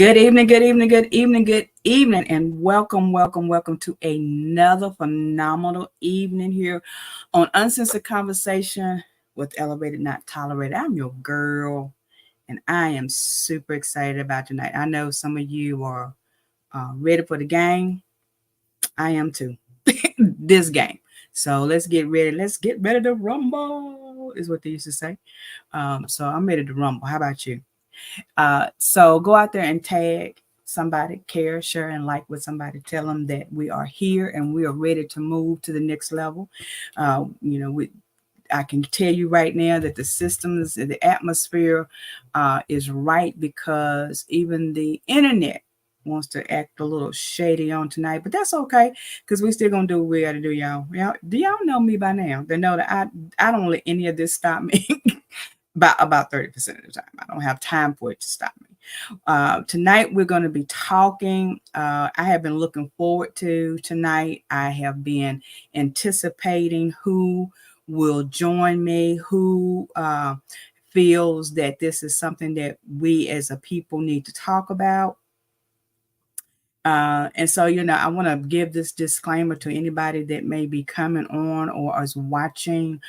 Good evening, good evening, good evening, good evening, and welcome to another phenomenal evening here on Uncensored Conversation with Elevated Not Tolerated. I'm your girl, and I am super excited about tonight. I know some of you are ready for the game. I am too. This game. So let's get ready. Let's get ready to rumble, is what they used to say. So I'm ready to rumble. How about you? So go out there and tag somebody, care, share, and like with somebody. Tell them that we are here and we are ready to move to the next level. I can tell you right now that the systems, the atmosphere is right because even the internet wants to act a little shady on tonight, but that's okay because we still gonna do what we gotta do, y'all. Do y'all know me by now? They know that I don't let any of this stop me. About 30% of the time. I don't have time for it to stop me. Tonight, we're going to be talking. I have been looking forward to tonight. I have been anticipating who will join me, who feels that this is something that we as a people need to talk about. And so, I want to give this disclaimer to anybody that may be coming on or is watching.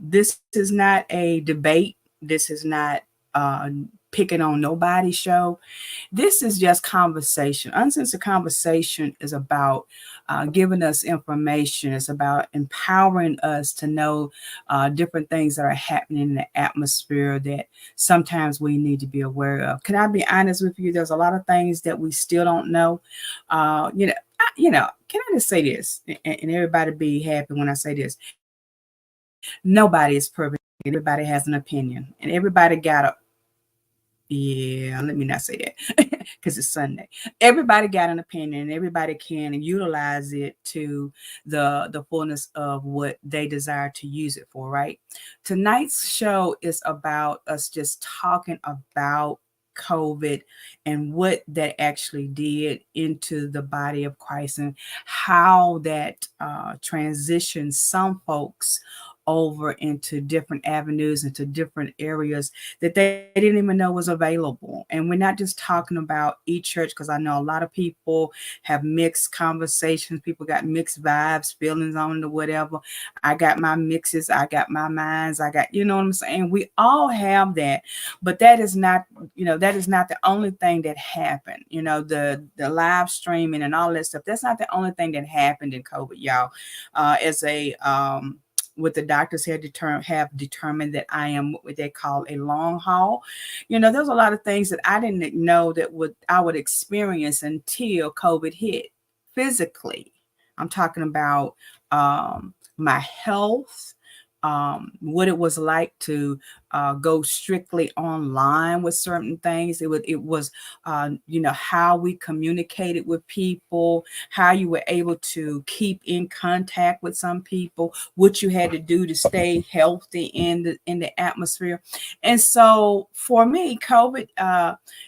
This is not a debate. This is not picking on nobody's show. This is just conversation. Uncensored Conversation is about giving us information. It's about empowering us to know different things that are happening in the atmosphere that sometimes we need to be aware of. Can I be honest with you? There's a lot of things that we still don't know. Can I just say this, and everybody be happy when I say this? Nobody is perfect. Everybody has an opinion, and everybody got a yeah, let me not say that because it's Sunday. Everybody got an opinion and everybody can utilize it to the fullness of what they desire to use it for, right? Tonight's show is about us just talking about COVID and what that actually did into the body of Christ and how that transitioned some folks over into different avenues, into different areas that they didn't even know was available. And we're not just talking about e-church, because I know a lot of people have mixed conversations. People got mixed vibes, feelings on it, or whatever. I got my mixes, I got my minds, I got, you know what I'm saying? We all have that, but that is not the only thing that happened. The live streaming and all that stuff, that's not the only thing that happened in COVID, y'all. As a what the doctors have determined that I am what they call a long haul. There's a lot of things that I didn't know that I would experience until COVID hit physically. I'm talking about my health, what it was like to go strictly online with certain things. It was how we communicated with people, how you were able to keep in contact with some people, what you had to do to stay healthy in the atmosphere. And so for me, COVID,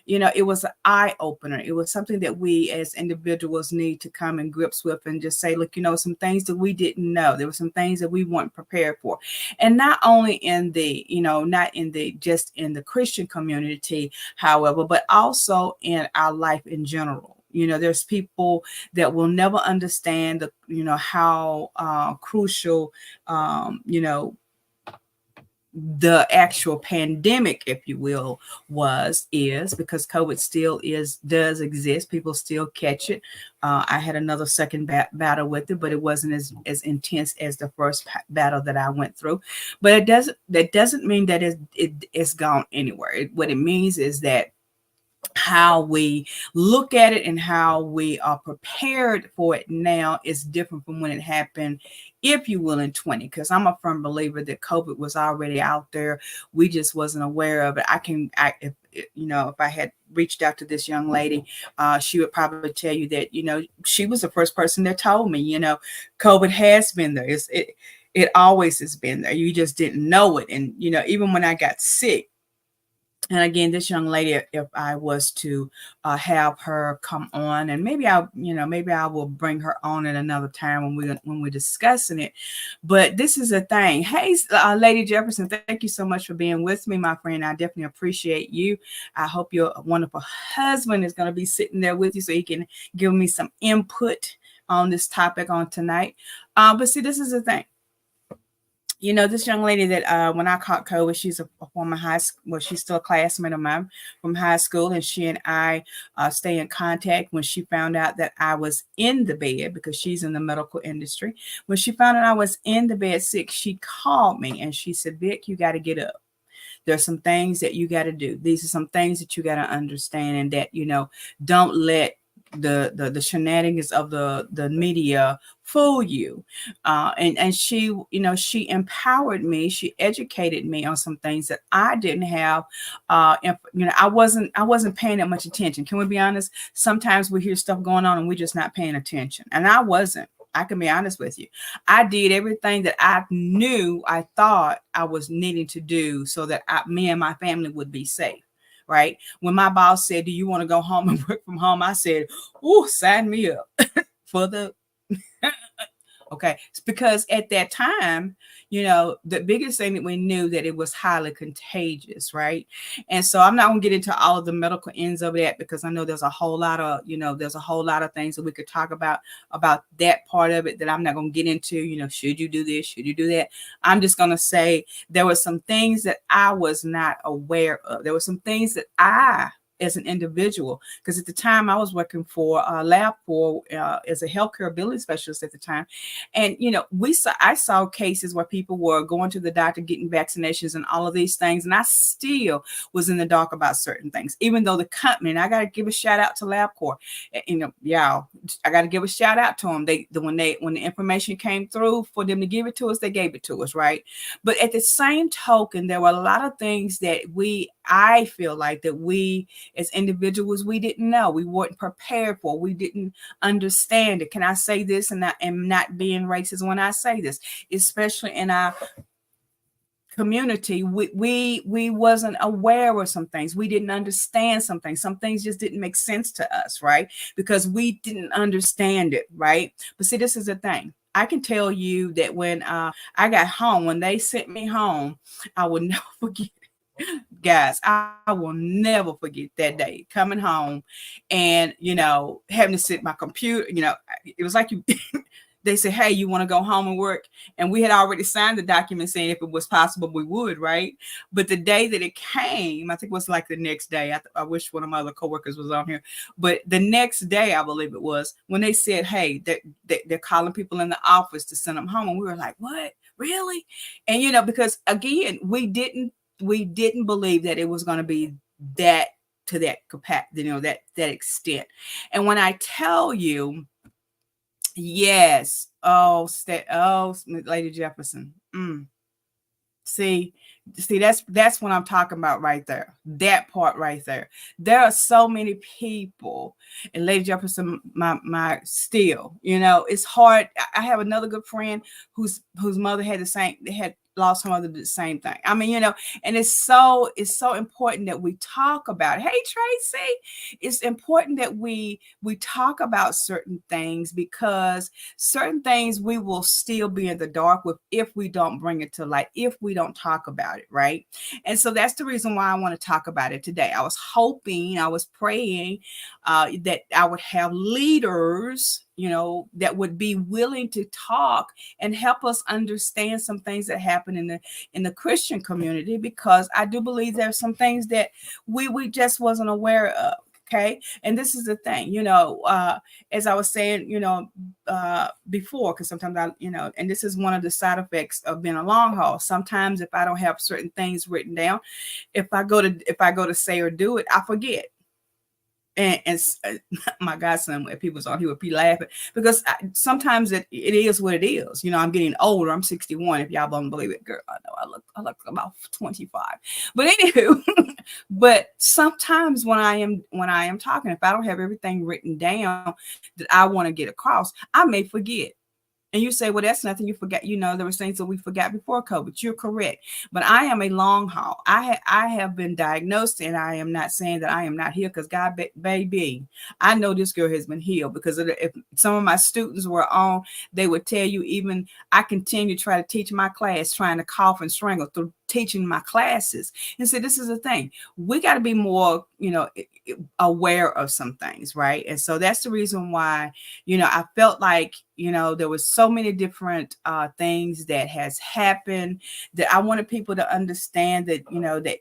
it was an eye opener. It was something that we as individuals need to come in grips with and just say, look, some things that we didn't know. There were some things that we weren't prepared for. And not only not just in the Christian community, however, but also in our life in general. There's people that will never understand how crucial, the actual pandemic, if you will, is because COVID still does exist. People still catch it. I had another second battle with it, but it wasn't as intense as the first battle that I went through. But that doesn't mean that it's gone anywhere. What it means is that how we look at it and how we are prepared for it now is different from when it happened, if you will, in 20, because I'm a firm believer that COVID was already out there. We just wasn't aware of it. If I had reached out to this young lady, she would probably tell you that, she was the first person that told me, COVID has been there. It always has been there. You just didn't know it. And, even when I got sick, And again, this young lady, if I was to have her come on, and maybe I will bring her on at another time when we're discussing it. But this is a thing. Hey, Lady Jefferson, thank you so much for being with me, my friend. I definitely appreciate you. I hope your wonderful husband is going to be sitting there with you so he can give me some input on this topic on tonight. But see, this is the thing. This young lady that when I caught COVID, she's a former high school, well, she's still a classmate of mine from high school, and she and I stay in contact. When she found out that I was in the bed, because she's in the medical industry, when she found out I was in the bed sick, she called me and she said, Vic, you got to get up. There's some things that you got to do. These are some things that you got to understand, and that, don't let the shenanigans of the media fool you. And she, she empowered me. She educated me on some things that I didn't have. I wasn't paying that much attention. Can we be honest? Sometimes we hear stuff going on and we're just not paying attention. And I wasn't. I can be honest with you. I did everything that I thought I was needing to do so that me and my family would be safe. Right. When my boss said, do you want to go home and work from home? I said, oh, sign me up for the okay. It's because at that time, the biggest thing that we knew that it was highly contagious, right? And so I'm not going to get into all of the medical ends of that, because I know there's a whole lot of, things that we could talk about that part of it that I'm not going to get into. Should you do this? Should you do that? I'm just going to say there were some things that I was not aware of. There were some things that I, as an individual, because at the time I was working for LabCorp as a healthcare billing specialist at the time, and I saw cases where people were going to the doctor, getting vaccinations and all of these things, and I still was in the dark about certain things, even though the company, and I got to give a shout out to LabCorp, y'all, I got to give a shout out to them. When the information came through for them to give it to us, they gave it to us, right? But at the same token, there were a lot of things that I feel like that we as individuals, we didn't know. We weren't prepared for. We didn't understand it. Can I say this? And I am not being racist when I say this, especially in our community. We wasn't aware of some things. We didn't understand some things. Some things just didn't make sense to us, right? Because we didn't understand it, right? But see, this is the thing. I can tell you that when I got home, when they sent me home, I will never forget. Guys, I will never forget that day coming home and, having to sit at my computer. It was like they said, hey, you want to go home and work? And we had already signed the document saying if it was possible, we would, right? But the day that it came, I think it was like the next day. I wish one of my other coworkers was on here. But the next day, I believe it was, when they said, hey, they're calling people in the office to send them home. And we were like, what? Really? And, because again, we didn't believe that it was going to be that to that capacity, that extent. And when I tell you, yes, Lady Jefferson, See, that's what I'm talking about right there. That part right there. There are so many people, and Lady Jefferson, my still, it's hard. I have another good friend whose mother had lost her mother to the same thing. I mean, and it's so important that we talk about it. Hey, Tracy, it's important that we talk about certain things, because certain things we will still be in the dark with if we don't bring it to light, if we don't talk about it, right? And so that's the reason why I want to talk about it today. I was praying that I would have leaders, that would be willing to talk and help us understand some things that happen in the Christian community, because I do believe there's some things that we just wasn't aware of. Okay. And this is the thing, as I was saying, before, because sometimes and this is one of the side effects of being a long haul. Sometimes if I don't have certain things written down, if I go to say or do it, I forget. And my godson, if he was on, he would be laughing, because sometimes it is what it is. I'm getting older. I'm 61. If y'all don't believe it, girl, I know I look about 25. But anywho, but sometimes when I am talking, if I don't have everything written down that I want to get across, I may forget. And you say, well, that's nothing. You forgot, there were things that we forgot before COVID. You're correct. But I am a long haul. I have been diagnosed, and I am not saying that I am not healed, because God, baby, I know this girl has been healed, because if some of my students were on, they would tell you, even I continue to try to teach my class, trying to cough and strangle through teaching my classes. And so this is the thing. We got to be more, aware of some things, right? And so that's the reason why, I felt like, there was so many different things that has happened, that I wanted people to understand that, that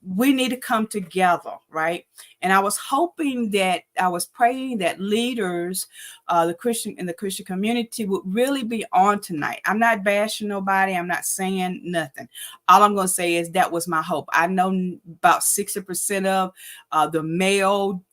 we need to come together, right? And I was praying that leaders, the Christian community, would really be on tonight. I'm not bashing nobody. I'm not saying nothing. All I'm going to say is that was my hope. I know about 60% of the male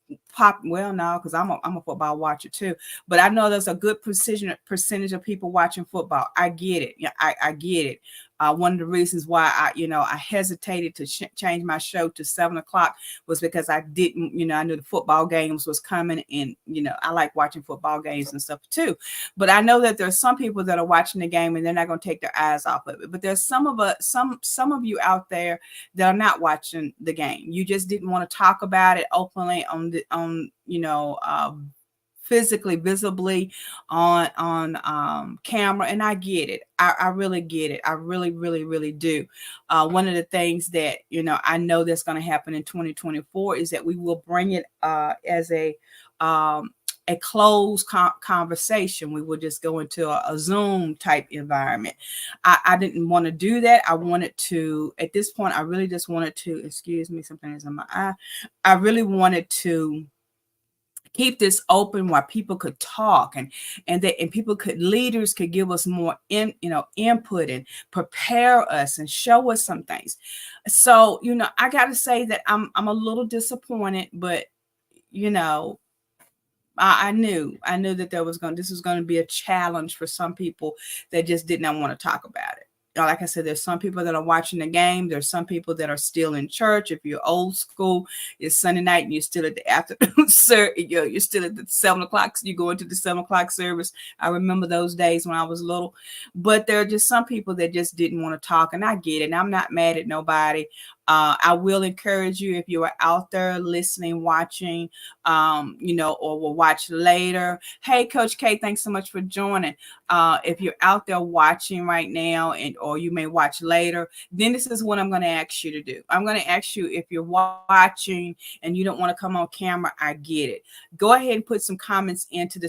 well, no, because I'm a football watcher too, but I know there's a good percentage of people watching football. I get it. Yeah, I get it. One of the reasons why I hesitated to change my show to 7:00 was because I didn't, I knew the football games was coming, and I like watching football games and stuff too. But I know that there's some people that are watching the game and they're not going to take their eyes off of it. But there's some of you out there that are not watching the game. You just didn't want to talk about it openly on physically, visibly on camera. And I get it. I really get it. I really, really, really do. One of the things that, I know that's going to happen in 2024 is that we will bring it as a closed conversation. We will just go into a Zoom type environment. I didn't want to do that. I wanted to, at this point, I really just wanted to, excuse me, something is in my eye. I really wanted to keep this open where people could talk, and leaders could give us more input and prepare us and show us some things. So, I got to say that I'm a little disappointed, but I knew that this was going to be a challenge for some people that just did not want to talk about it. Like I said, there's some people that are watching the game. There's some people that are still in church. If you're old school, it's Sunday night and you're still at the afternoon you're still at the 7:00. You go into the 7:00 service. I remember those days when I was little. But there are just some people that just didn't want to talk, and I get it. And I'm not mad at nobody. I will encourage you, if you are out there listening, watching, or will watch later. Hey, Coach K, thanks so much for joining. If you're out there watching right now, or you may watch later, then this is what I'm going to ask you to do. I'm going to ask you, if you're watching and you don't want to come on camera, I get it. Go ahead and put some comments into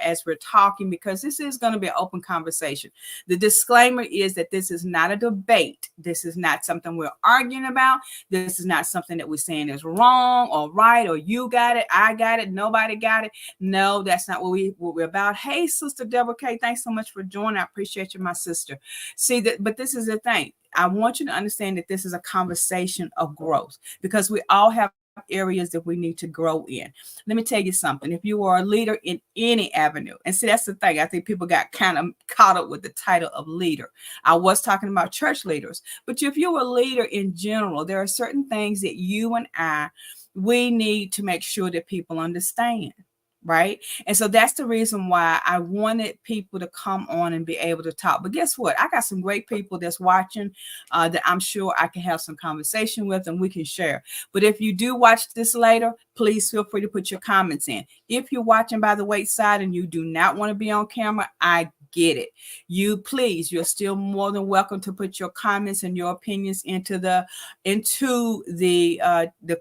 as we're talking, because this is going to be an open conversation. The disclaimer is that this is not a debate. This is not something we're arguing about. This is not something that we're saying is wrong or right, or you got it, I got it, nobody got it. No, that's not what we're about. Hey, Sister Deborah K, thanks so much for joining. I appreciate you, my sister. See that, but this is the thing. I want you to understand that this is a conversation of growth, because we all have areas that we need to grow in. Let me tell you something. If you are a leader in any avenue, and see, that's the thing. I think people got kind of caught up with the title of leader. I was talking about church leaders, but if you're a leader in general, there are certain things that you and we need to make sure that people understand. Right. And so that's the reason why I wanted people to come on and be able to talk. But guess what? I got some great people that's watching that I'm sure I can have some conversation with, and we can share. But if you do watch this later, please feel free to put your comments in. If you're watching by the wayside and you do not want to be on camera, I get it. You're still more than welcome to put your comments and your opinions into the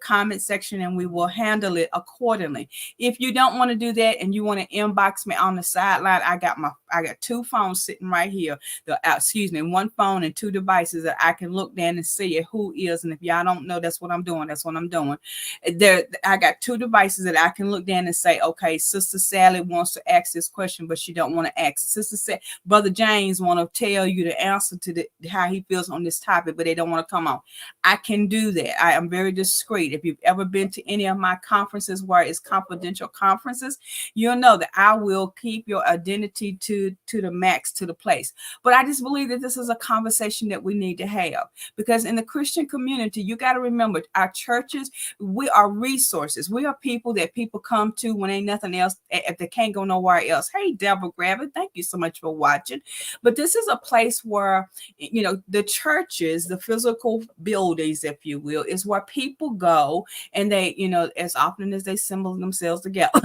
comment section, and we will handle it accordingly. If you don't want to do that and you want to inbox me on the sideline, I got two phones sitting right here. One phone and two devices that I can look down and see who is. And if y'all don't know, that's what I'm doing. I got two devices that I can look down and say, okay, Sister Sally wants to ask this question, but she don't want to ask. Sister say, Brother James want to tell you the answer to how he feels on this topic, but they don't want to come on. I can do that. I am very discreet. If you've ever been to any of my conferences where it's confidential conferences, you'll know that I will keep your identity to the max, to the place. But I just believe that this is a conversation that we need to have, because in the Christian community, you got to remember, our churches, we are resources. We are people that people come to when ain't nothing else, if they can't go nowhere else. Hey, Deborah Gravett, thank you so much for watching. But this is a place where, the churches, the physical buildings, if you will, is where people go, and they, as often as they assemble themselves together,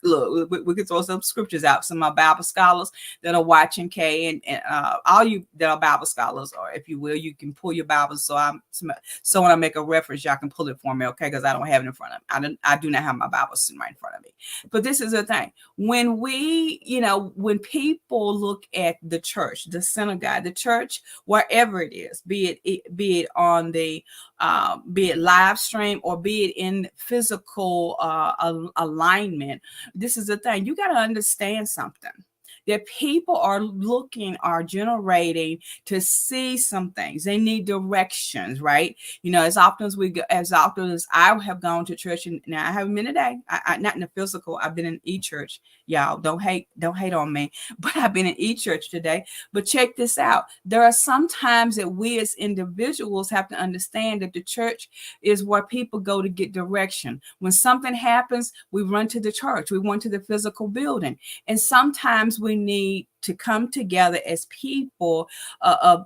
look, we can throw some scriptures out. Some of my Bible scholars that are watching, Kay, and all you that are Bible scholars, or if you will, you can pull your Bibles. So when I make a reference, y'all can pull it for me, okay? Because I don't have it in front of me. I do not have my Bible sitting right in front of me. But this is the thing: when when people look at the church, the synagogue, the church, wherever it is, be it on the be it live stream or be it in physical alignment, this is the thing: you got to understand something, that people are generating to see some things. They need directions, right? As often as I have gone to church, and now I haven't been today, I not in the physical, I've been in e-church. Y'all don't hate on me, but I've been in e-church today. But check this out. There are some times that we as individuals have to understand that the church is where people go to get direction. When something happens, we run to the church, we run to the physical building. And sometimes we need to come together as people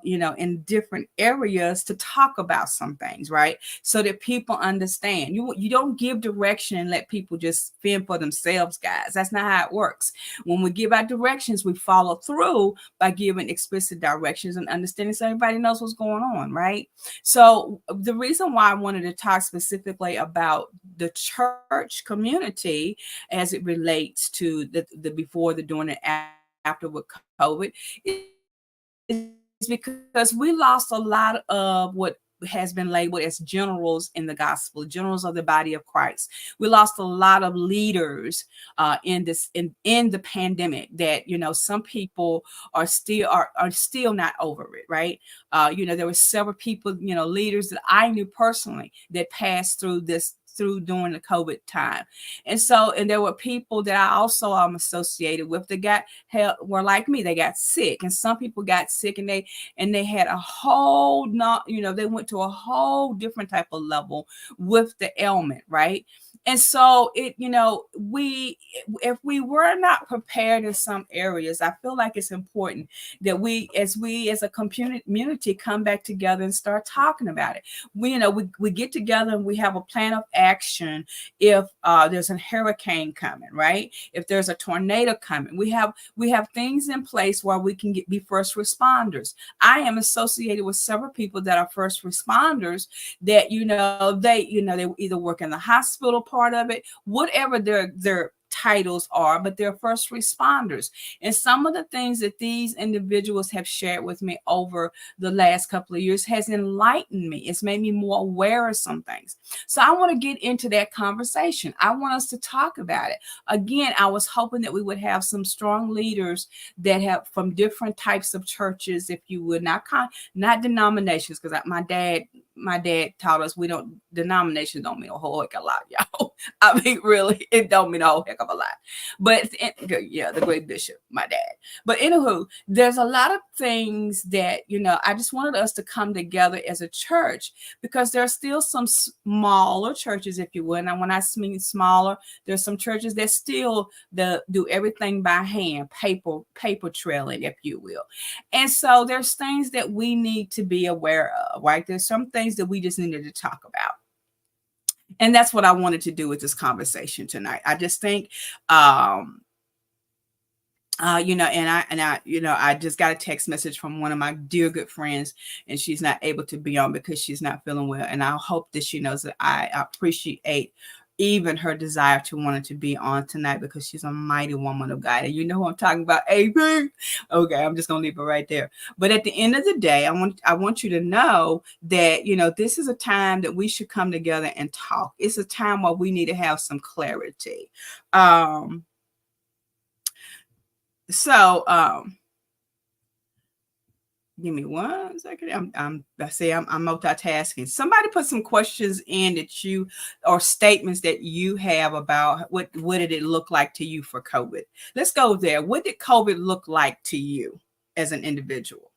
in different areas to talk about some things, right? So that people understand. You don't give direction and let people just fend for themselves, guys. That's not how it works. When we give out directions, we follow through by giving explicit directions and understanding, so everybody knows what's going on, right? So the reason why I wanted to talk specifically about the church community as it relates to the before, the during, and after with COVID is because we lost a lot of what has been labeled as generals in the gospel, generals of the body of Christ. We lost a lot of leaders in the pandemic that, some people are still not over it, right? There were several people, leaders that I knew personally that passed through during the COVID time. And there were people that I also am associated with that were like me. They got sick, and some people got sick and they had a whole they went to a whole different type of level with the ailment, right? And so if we were not prepared in some areas, I feel like it's important that we as a community come back together and start talking about it. We get together and we have a plan of action if there's a hurricane coming, right? If there's a tornado coming, we have things in place where we can be first responders. I am associated with several people that are first responders that they either work in the hospital part of it, whatever their titles are, but they're first responders. And some of the things that these individuals have shared with me over the last couple of years has enlightened me. It's made me more aware of some things. So I want to get into that conversation. I want us to talk about it. Again, I was hoping that we would have some strong leaders that have from different types of churches, if you would, not denominations, because my dad taught us denominations don't mean a whole heck of a lot, y'all. I mean, really, it don't mean a whole heck of a lot. But the great bishop, my dad. But anywho, there's a lot of things that, I just wanted us to come together as a church, because there are still some smaller churches, if you will. And when I mean smaller, there's some churches that still do everything by hand, paper trailing, if you will. And so there's things that we need to be aware of, right? There's some things that we just needed to talk about. And that's what I wanted to do with this conversation tonight. I just think, I just got a text message from one of my dear good friends, and she's not able to be on because she's not feeling well. And I hope that she knows that I appreciate even her desire to want to be on tonight, because she's a mighty woman of God. And you know who I'm talking about, AP. Okay, I'm just gonna leave it right there. But at the end of the day, I want you to know that this is a time that we should come together and talk. It's a time where we need to have some clarity. Give me 1 second. I'm multitasking. Somebody put some questions in that you or statements that you have about what did it look like to you for COVID. Let's go there. What did COVID look like to you as an individual?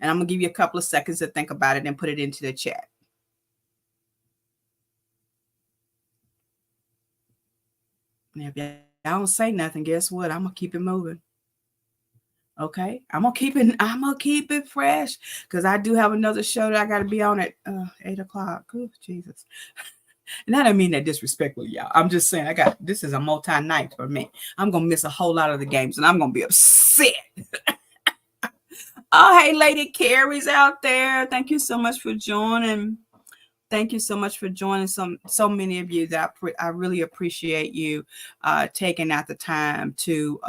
And I'm gonna give you a couple of seconds to think about it and put it into the chat. And if y'all don't say nothing, guess what? I'm gonna keep it moving. Okay, I'm gonna keep it fresh because I do have another show that I got to be on at 8 o'clock. Oh, Jesus. And I don't mean that disrespectfully, y'all. I'm just saying this is a multi night for me. I'm gonna miss a whole lot of the games, and I'm gonna be upset. Oh, hey, Lady Carrie's out there. Thank you so much for joining. Thank you so much for joining. So many of you that I really appreciate you taking out the time to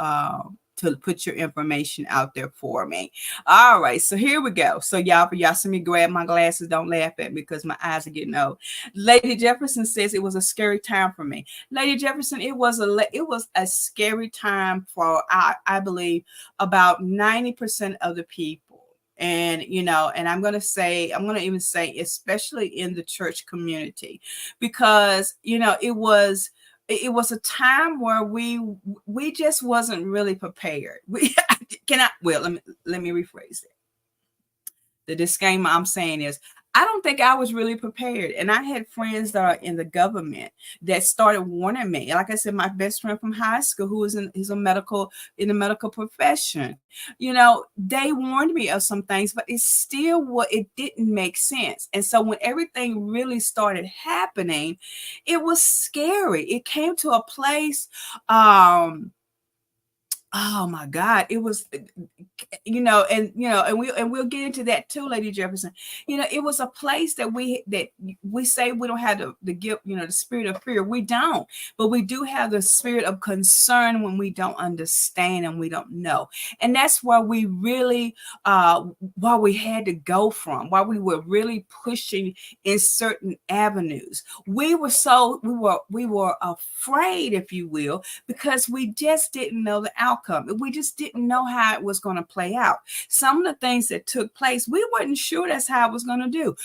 put your information out there for me. All right, so here we go. So y'all see me grab my glasses. Don't laugh at me because my eyes are getting old. Lady Jefferson says it was a scary time for me. Lady Jefferson, it was a scary time for I believe about 90% of the people. And, and I'm going to even say, especially in the church community, because, it was a time where we just wasn't really prepared. Let me rephrase it. The disclaimer I'm saying is, I don't think I was really prepared. And I had friends that are in the government that started warning me. Like I said, my best friend from high school, who is in the medical profession, they warned me of some things, but it didn't make sense. And so when everything really started happening, it was scary. It came to a place, oh my God, it was, and we'll get into that too, Lady Jefferson. It was a place that we say we don't have the guilt, the spirit of fear. We don't, but we do have the spirit of concern when we don't understand and we don't know. And that's where we really, why we had to go from, why we were really pushing in certain avenues. We were afraid, if you will, because we just didn't know the outcome. We just didn't know how it was going to play out. Some of the things that took place, we weren't sure that's how it was going to do.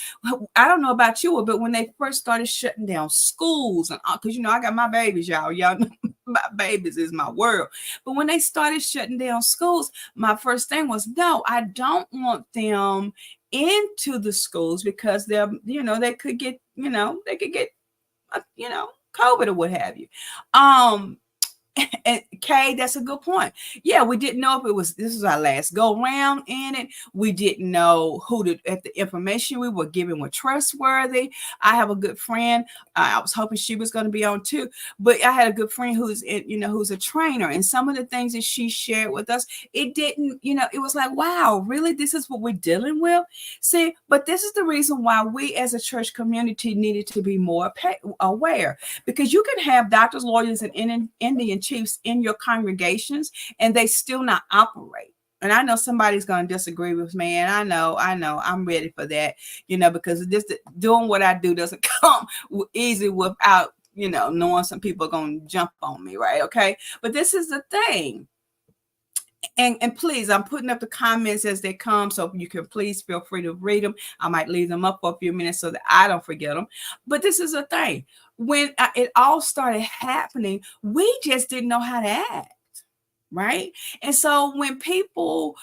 I don't know about you, but when they first started shutting down schools, and because I got my babies, y'all know my babies is my world. But when they started shutting down schools, my first thing was, no, I don't want them into the schools because they could get COVID or what have you. And Kay, that's a good point. Yeah, we didn't know if this was our last go round in it. We didn't know if the information we were given were trustworthy. I have a good friend. I was hoping she was going to be on too, but I had a good friend who's a trainer, and some of the things that she shared with us, it didn't, it was like, wow, really, this is what we're dealing with. See, but this is the reason why we as a church community needed to be more aware, because you can have doctors, lawyers, and Indian chiefs in your congregations and they still not operate. And I know somebody's going to disagree with me, and I know I'm ready for that, because this doing what I do doesn't come easy without knowing some people are going to jump on me, right? Okay, but this is the thing. And please, I'm putting up the comments as they come, so you can please feel free to read them. I might leave them up for a few minutes so that I don't forget them. But this is the thing. When it all started happening, we just didn't know how to act, right? And so when people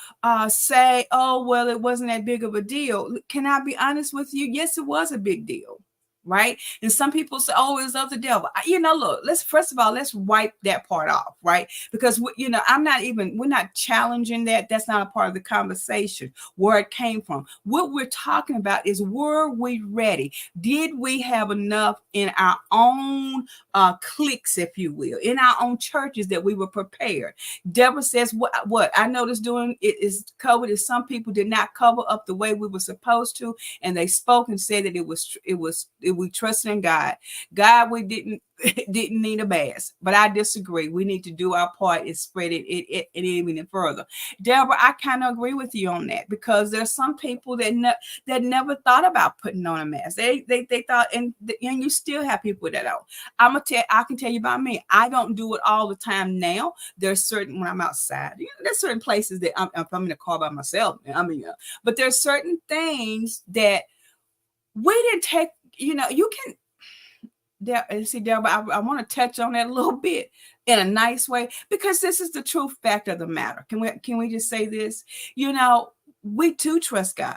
say, oh, well, it wasn't that big of a deal, can I be honest with you? Yes, it was a big deal. Right. And some people say, oh, it's of the devil. Look, let's wipe that part off. Right. Because, we're not challenging that. That's not a part of the conversation where it came from. What we're talking about is, were we ready? Did we have enough in our own cliques, if you will, in our own churches that we were prepared? Deborah says, what I noticed doing it is COVID is some people did not cover up the way we were supposed to. And they spoke and said that it was we trusted in God. God, we didn't need a mask, but I disagree. We need to do our part and spread it even further. Deborah, I kind of agree with you on that, because there's some people that never thought about putting on a mask. They thought, and you still have people that don't. I can tell you about me. I don't do it all the time now. There's certain, when I'm outside, there's certain places that if I'm in the car by myself, but there's certain things that we didn't take. You can. See, Deborah, I want to touch on that a little bit in a nice way, because this is the true fact of the matter. Can we just say this? We too trust God,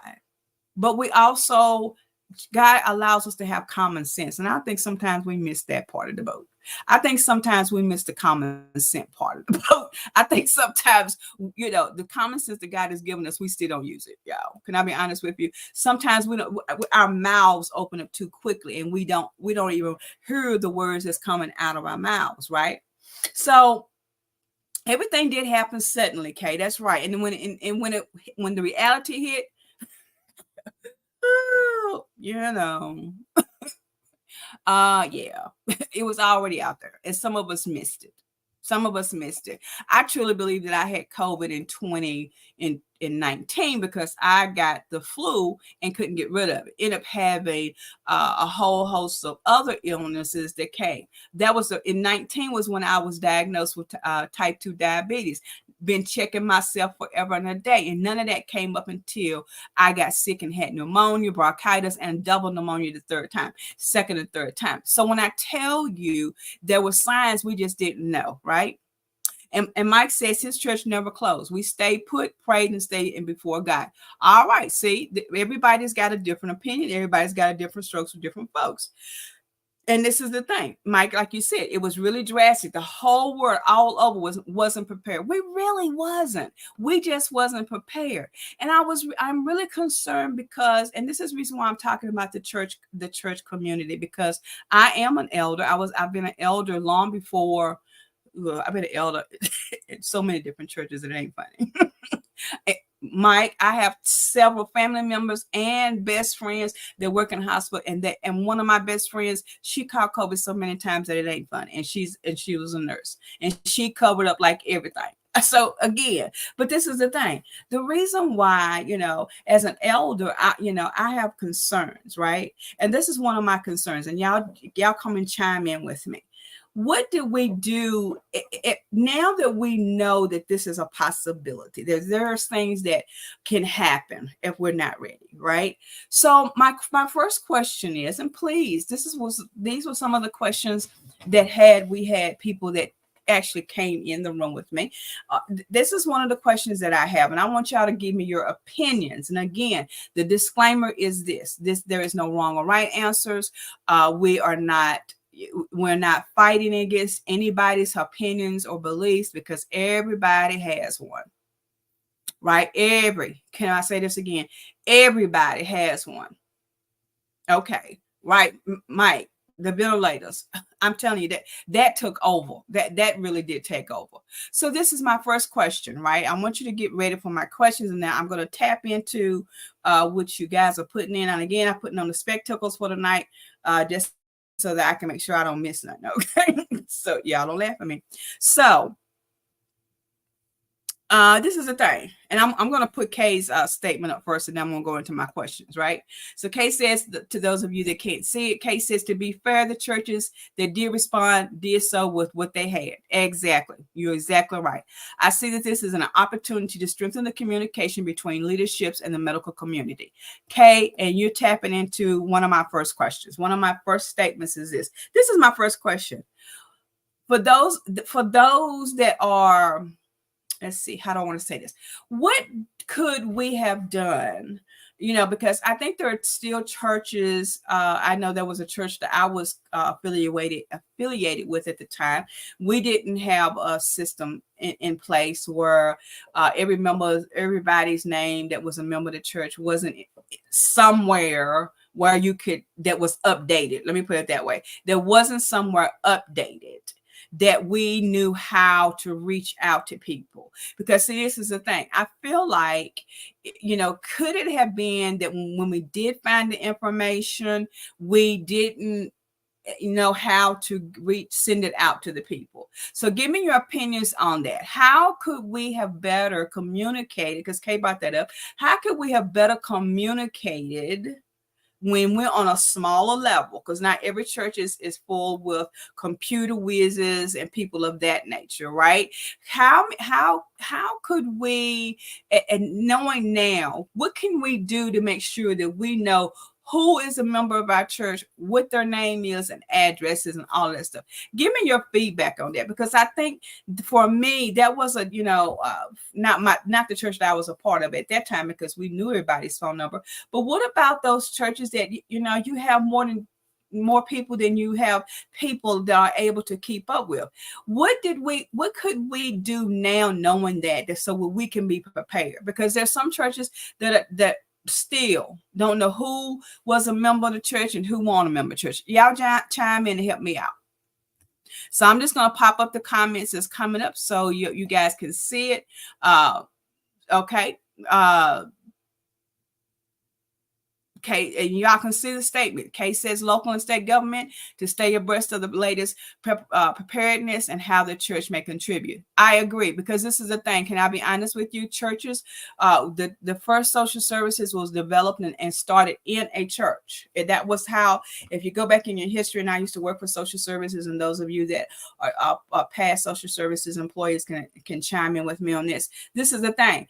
but we also, God allows us to have common sense. And I think sometimes we miss that part of the boat. I think sometimes we miss the common sense part of the boat. I think sometimes, the common sense that God has given us, we still don't use it, y'all. Can I be honest with you? Sometimes our mouths open up too quickly, and we don't even hear the words that's coming out of our mouths, right? So everything did happen suddenly, Kay. That's right. And when the reality hit, yeah, it was already out there, and some of us missed it. I truly believe that I had COVID in 19 because I got the flu and couldn't get rid of it. Ended up having a whole host of other illnesses that came. That was in 19 was when I was diagnosed with type 2 diabetes. Been checking myself forever and a day, and none of that came up until I got sick and had pneumonia, bronchitis, and double pneumonia the second and third time. So when I tell you there were signs we just didn't know, right? And Mike says his church never closed. We stayed put, prayed, and stayed in before God. All right, see, everybody's got a different opinion. Everybody's got a different strokes with different folks. And this is the thing, Mike, like you said, it was really drastic. The whole world all over wasn't prepared. We really wasn't. We just wasn't prepared. And I'm really concerned because, and this is the reason why I'm talking about the church community, because I am an elder. I've been an elder long before. I've been an elder in so many different churches. It ain't funny. Mike, I have several family members and best friends that work in the hospital, and one of my best friends, she caught COVID so many times that it ain't funny. And she was a nurse, and she covered up like everything. So again, but this is the thing. The reason why, as an elder, I have concerns, right? And this is one of my concerns, and y'all come and chime in with me. What do we do now that we know that this is a possibility? There's things that can happen if we're not ready, right? So my first question is, and please, these were some of the questions that we had people that actually came in the room with me. This is one of the questions that I have, and I want y'all to give me your opinions. And again, the disclaimer is this: there is no wrong or right answers. We're not fighting against anybody's opinions or beliefs, because everybody has one, right? Can I say this again? Everybody has one. Okay, right, Mike, the ventilators. I'm telling you that took over. That really did take over. So this is my first question, right? I want you to get ready for my questions, and now I'm going to tap into what you guys are putting in. And again, I'm putting on the spectacles for tonight, just so that I can make sure I don't miss nothing. Okay. So y'all don't laugh at me. So this is the thing, and I'm going to put Kay's statement up first, and then I'm going to go into my questions, right? So Kay says, to those of you that can't see it, Kay says, to be fair, the churches that did respond did so with what they had. Exactly. You're exactly right. I see that this is an opportunity to strengthen the communication between leaderships and the medical community. Kay, and you're tapping into one of my first questions. One of my first statements is this. This is my first question. For those that are, let's see, how do I want to say this? What could we have done? Because I think there are still churches. I know there was a church that I was affiliated with at the time. We didn't have a system in place where everybody's name that was a member of the church wasn't somewhere where that was updated. Let me put it that way. There wasn't somewhere updated. that we knew how to reach out to people. Because see, this is the thing. I feel like, could it have been that when we did find the information, we didn't know how to send it out to the people? So give me your opinions on that. How could we have better communicated? Because Kay brought that up. How could we have better communicated when we're on a smaller level? Because not every church is full with computer whizzes and people of that nature, right? How could we, and knowing now, what can we do to make sure that we know who is a member of our church, what their name is and addresses and all that stuff? Give me your feedback on that, because I think for me, that was not the church that I was a part of at that time, because we knew everybody's phone number. But what about those churches that, you have more people than you have people that are able to keep up with? What could we do now, knowing that so we can be prepared? Because there's some churches that still don't know who was a member of the church and who won a member of the church. Y'all chime in and help me out. So I'm just going to pop up the comments that's coming up so you guys can see it. Okay. Okay, and y'all can see the statement. Kay says local and state government to stay abreast of the latest preparedness and how the church may contribute. I agree, because this is the thing. Can I be honest with you? Churches, the first social services was developed and started in a church. And that was how, if you go back in your history, and I used to work for social services, and those of you that are past social services employees can chime in with me on this. This is the thing.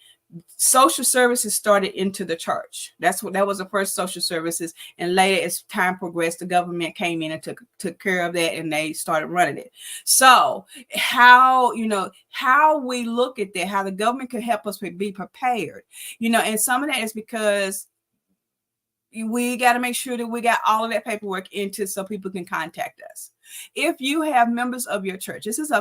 Social services started into the church. That was the first social services, and later, as time progressed, the government came in and took care of that, and they started running it. So how we look at that, how the government could help us be prepared, and some of that is because we got to make sure that we got all of that paperwork into so people can contact us. If you have members of your church, this is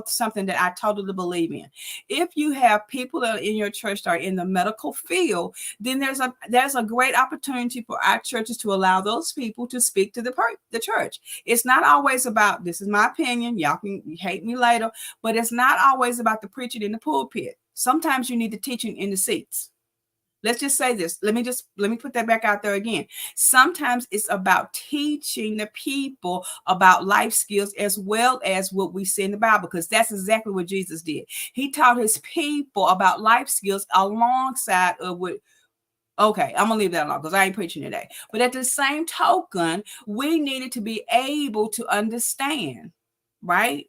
something that I totally believe in. If you have people that are in your church that are in the medical field, then there's a great opportunity for our churches to allow those people to speak to the church. It's not always about, this is my opinion, y'all can hate me later, but it's not always about the preaching in the pulpit. Sometimes you need the teaching in the seats. Let's just say this. Let me put that back out there again. Sometimes it's about teaching the people about life skills as well as what we see in the Bible, because that's exactly what Jesus did. He taught his people about life skills alongside of what. Okay, I'm gonna leave that alone because I ain't preaching today. But at the same token, we needed to be able to understand, right?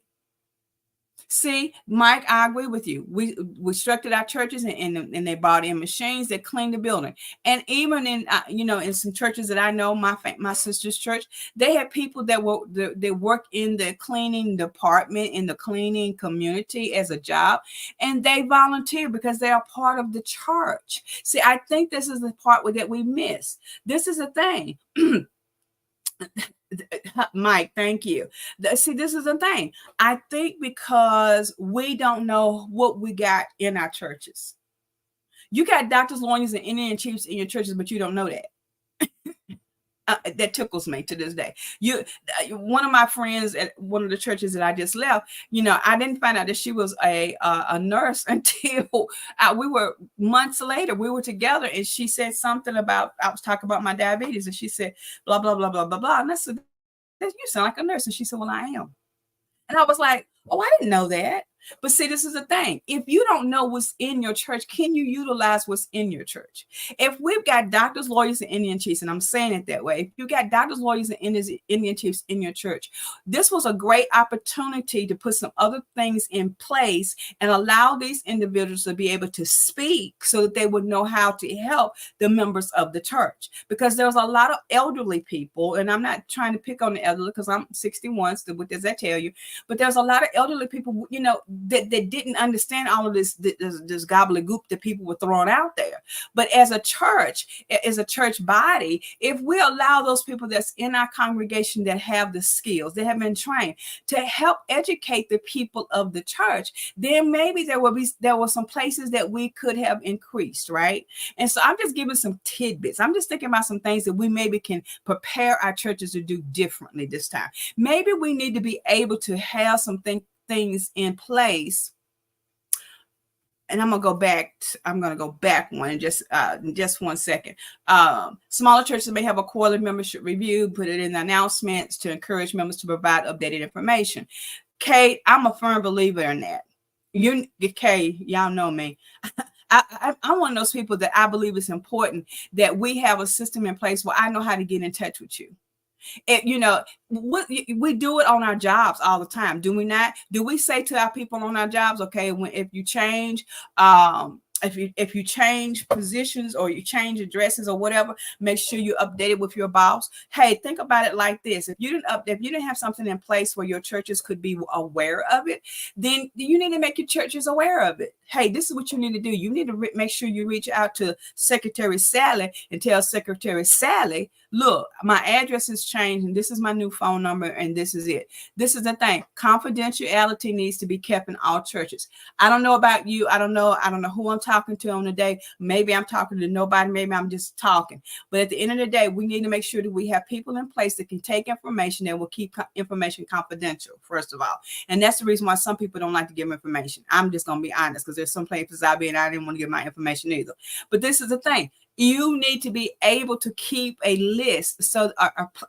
See, Mike, I agree with you. We structured our churches and they brought in machines that clean the building. And even in, in some churches that I know, my sister's church, they had people that work in the cleaning department, in the cleaning community as a job. And they volunteer because they are part of the church. See, I think this is the part that we miss. This is the thing. Mike, thank you. See, this is the thing. I think because we don't know what we got in our churches. You got doctors, lawyers, and Indian chiefs in your churches, but you don't know that. That tickles me to this day. One of my friends at one of the churches that I just left, I didn't find out that she was a nurse until we were months later. We were together, and she said something about, I was talking about my diabetes, and she said blah blah blah blah blah blah. And I said, "You sound like a nurse," and she said, "Well, I am." And I was like, "Oh, I didn't know that." But see, this is the thing. If you don't know what's in your church, can you utilize what's in your church? If we've got doctors, lawyers, and Indian chiefs, and I'm saying it that way, if you got doctors, lawyers, and Indian chiefs in your church, this was a great opportunity to put some other things in place and allow these individuals to be able to speak so that they would know how to help the members of the church. Because there's a lot of elderly people, and I'm not trying to pick on the elderly because I'm 61, so what does that tell you? But there's a lot of elderly people, that didn't understand all of this gobbledygook that people were throwing out there. But as a church body, if we allow those people that's in our congregation that have the skills, that have been trained to help educate the people of the church, then maybe there were some places that we could have increased, right? And so I'm just giving some tidbits. I'm just thinking about some things that we maybe can prepare our churches to do differently this time. Maybe we need to be able to have some things in place. And I'm going to go back one in just 1 second. Smaller churches may have a quarterly membership review, put it in the announcements to encourage members to provide updated information. Kate, I'm a firm believer in that. Kate, y'all know me. I'm one of those people that I believe it's important that we have a system in place where I know how to get in touch with you. We do it on our jobs all the time, do we not? Do we say to our people on our jobs, okay, if you change if you change positions or you change addresses or whatever, make sure you update it with your boss. Hey, think about it like this. If you didn't have something in place where your churches could be aware of it, then you need to make your churches aware of it. Hey, this is what you need to do. You need to make sure you reach out to Secretary Sally and tell Secretary Sally, look, my address has changed and this is my new phone number and this is it. This is the thing. Confidentiality needs to be kept in all churches. I don't know about you. I don't know who I'm talking to on the day. Maybe I'm talking to nobody. Maybe I'm just talking. But at the end of the day, we need to make sure that we have people in place that can take information and will keep information confidential, first of all. And that's the reason why some people don't like to give information. I'm just going to be honest, because there's some places I've been, I didn't want to give my information either. But this is the thing. You need to be able to keep a list, so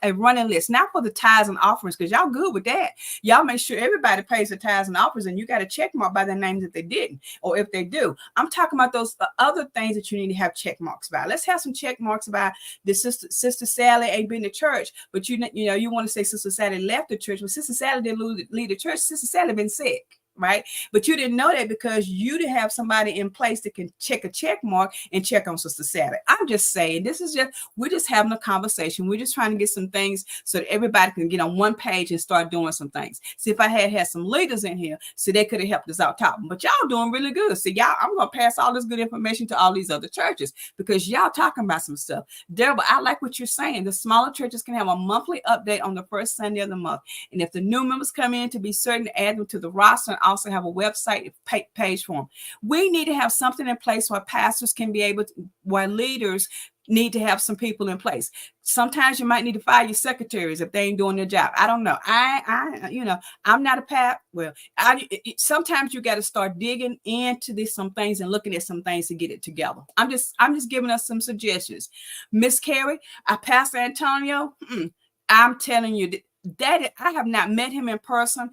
a running list, not for the tithes and offerings, because y'all good with that. Y'all make sure everybody pays the tithes and offerings, and you got to check mark by their names if they didn't, or if they do. I'm talking about those other things that you need to have check marks by. Let's have some check marks about the Sister Sally ain't been to church, but you want to say Sister Sally left the church, but Sister Sally didn't leave the church. Sister Sally been sick. Right? But you didn't know that because you didn't have somebody in place that can check a check mark and check on Sister Sally. I'm just saying, we're just having a conversation. We're just trying to get some things so that everybody can get on one page and start doing some things. See, if I had some leaders in here, so they could have helped us out top. But y'all doing really good. See, y'all, I'm going to pass all this good information to all these other churches because y'all talking about some stuff. Deborah, I like what you're saying. The smaller churches can have a monthly update on the first Sunday of the month. And if the new members come in, to be certain to add them to the roster and also have a website page for them. We need to have something in place where pastors can be able to, where leaders need to have some people in place. Sometimes you might need to fire your secretaries if they ain't doing their job. I don't know. I'm not a pat. Well, sometimes you got to start digging into some things and looking at some things to get it together. I'm just giving us some suggestions. Miss Carrie, Pastor Antonio, I'm telling you that I have not met him in person,